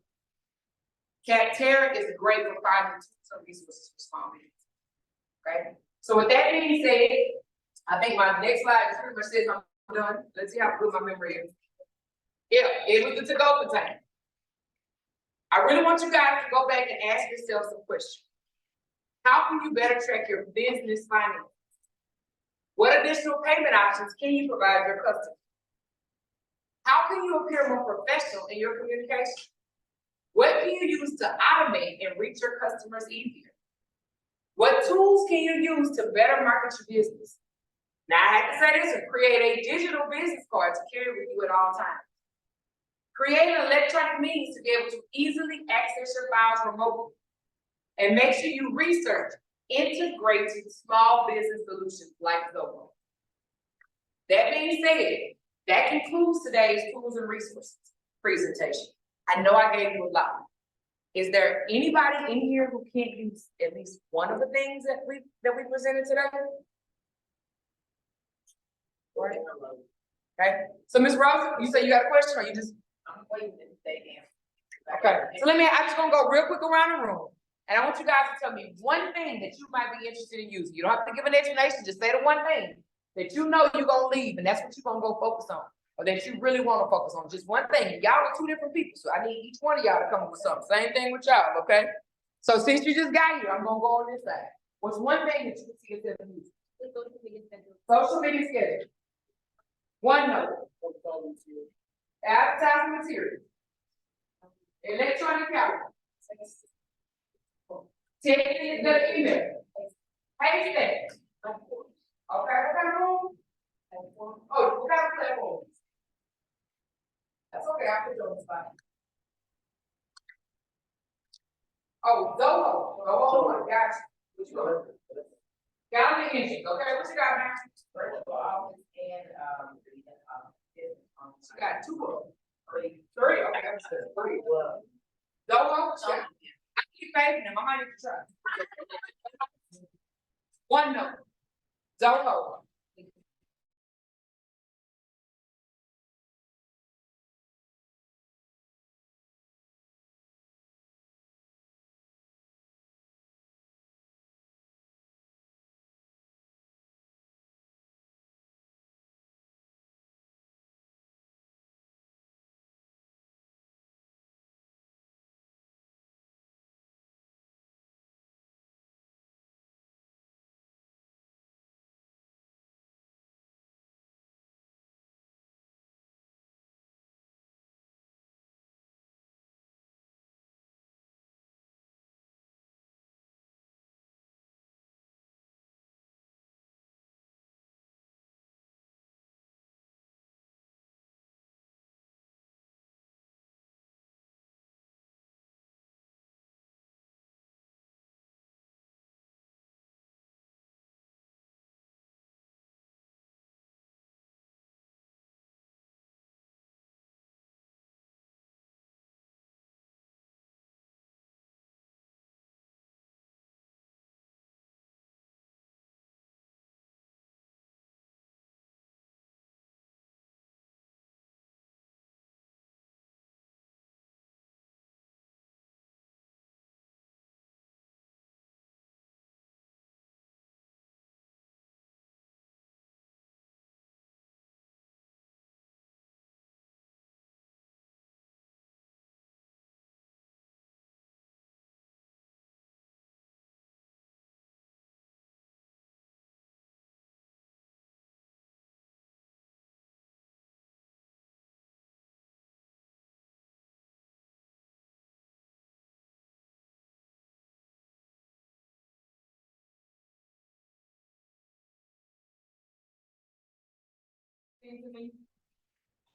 Capterra is great for finding some resources for small business. Okay? So with that being said, I think my next slide is pretty much says I'm done. Let's see how good my memory is. Yeah, it was the to-go container. I really want you guys to go back and ask yourself some questions. How can you better track your business finances? What additional payment options can you provide your customers? How can you appear more professional in your communication? What can you use to automate and reach your customers easier? What tools can you use to better market your business? Now, I have to say this, and create a digital business card to carry with you at all times. Create an electronic means to be able to easily access your files remotely. And make sure you research integrated small business solutions like Zoho. That being said, that concludes today's tools and resources presentation. I know I gave you a lot. Is there anybody in here who can't use at least one of the things that we presented today? Right. Okay, so Ms. Rosa, you say you got a question, or you just? I'm waiting to stay there. Okay, so I'm just gonna go real quick around the room, and I want you guys to tell me one thing that you might be interested in using. You don't have to give an explanation, just say the one thing that you know you're gonna leave, and that's what you're gonna go focus on, or that you really wanna focus on, just one thing. Y'all are two different people, so I need each one of y'all to come up with something. Same thing with y'all, okay? So since you just got here, I'm gonna go on this side. What's one thing that you can see yourself using? Social media schedule. OneNote. Advertising material. Electronic calendar. Texting the email. Page text. Okay, what kind of room? Oh, what kind of platform? That's okay, I'll put you on the spot. Oh, Zoho, gotcha. What you got? Calendar entries, okay, what you got now? I got two of them. Three, okay, that's good. Three. Zoho, yeah. I keep fading them, I might need to try. OneNote. Zoho.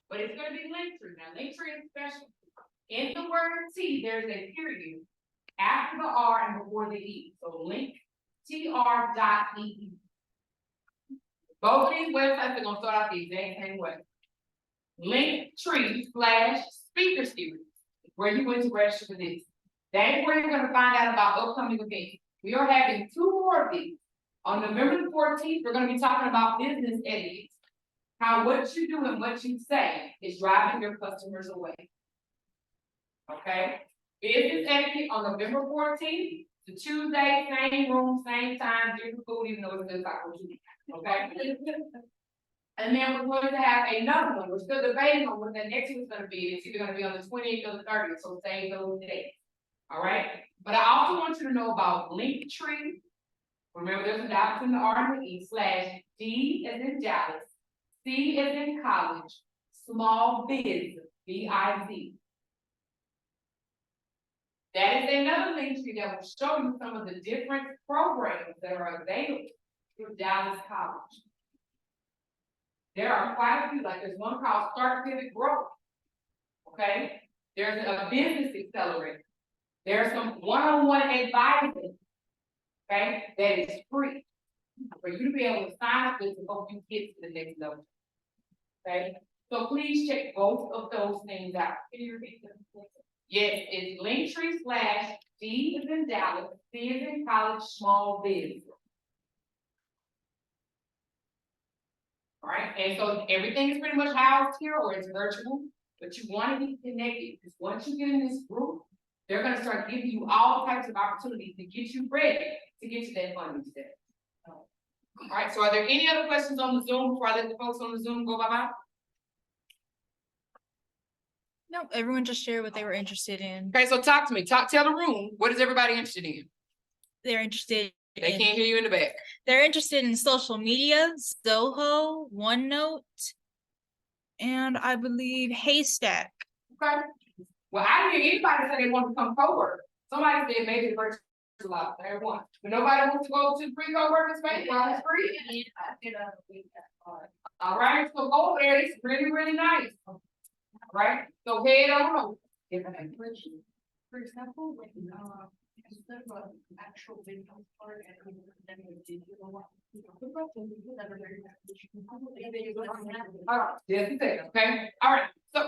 But it's gonna be Linktree. Now, Linktree is special. In the word T, there's a period after the R and before the E. So linktr.ee. Both of these websites are gonna start out the exact same way. Linktree/speaker series, where you went to register for this. That's where you're gonna find out about upcoming events. We are having 2 more of these. On November the 14th, we're gonna be talking about business etiquette. How what you do and what you say is driving your customers away. Okay, business etiquette on November 14th, the Tuesday, same room, same time, different food, even though it's good taco Tuesday. Okay. And then we're going to have another one. We're still debating on what the next one's gonna be. It's either gonna be on the 28th or the 30th, so save those dates. All right, but I also want you to know about Linktree. Remember, there's a dot between the R and the E /D as in Dallas. C as in college, small biz, B-I-Z. That is another link tree that will show you some of the different programs that are available through Dallas College. There are quite a few, like there's one called Start Pivot Growth. Okay, there's a business accelerator. There's some one-on-one advising, okay, that is free for you to be able to sign up with to help you get to the next level. Okay, so please check both of those things out. Can you repeat them? Yes, it's Linktree/D is in Dallas, C is in college, small biz. All right, and so everything is pretty much housed here or it's virtual, but you want to be connected because once you get in this group, they're gonna start giving you all types of opportunities to get you ready to get to that funding step. All right, so are there any other questions on the Zoom before I let the folks on the Zoom go bye-bye? No, everyone just shared what they were interested in. Okay, so talk to me, tell the room, what is everybody interested in? They're interested They in, can't hear you in the back. they're interested in social media, Zoho, OneNote, and I believe Haystack. Okay. Well, I didn't hear anybody say they want to come co-work. Somebody said maybe the virtual out there one, but nobody wants to go to free co-working space while it's free. All right, so go over there, it's really, really nice. All right, so head on over. For example, when, instead of an actual video part and then a digital one. All right, just a second, okay, all right, so.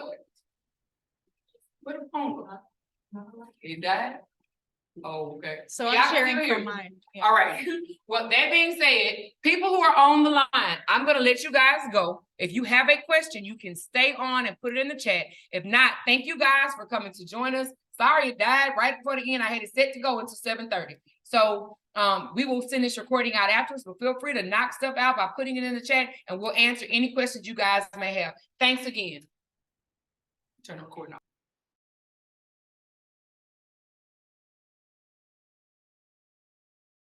Where the phone go? It died? Oh, okay. So Yeah, I I'm can sharing still hear from you. mine. Yeah. All right, well, that being said, people who are on the line, I'm gonna let you guys go. If you have a question, you can stay on and put it in the chat. If not, thank you guys for coming to join us. Sorry it died right before the end. I had it set to go until 7:30. So we will send this recording out afterwards, but feel free to knock stuff out by putting it in the chat and we'll answer any questions you guys may have. Thanks again. Turn the recording off.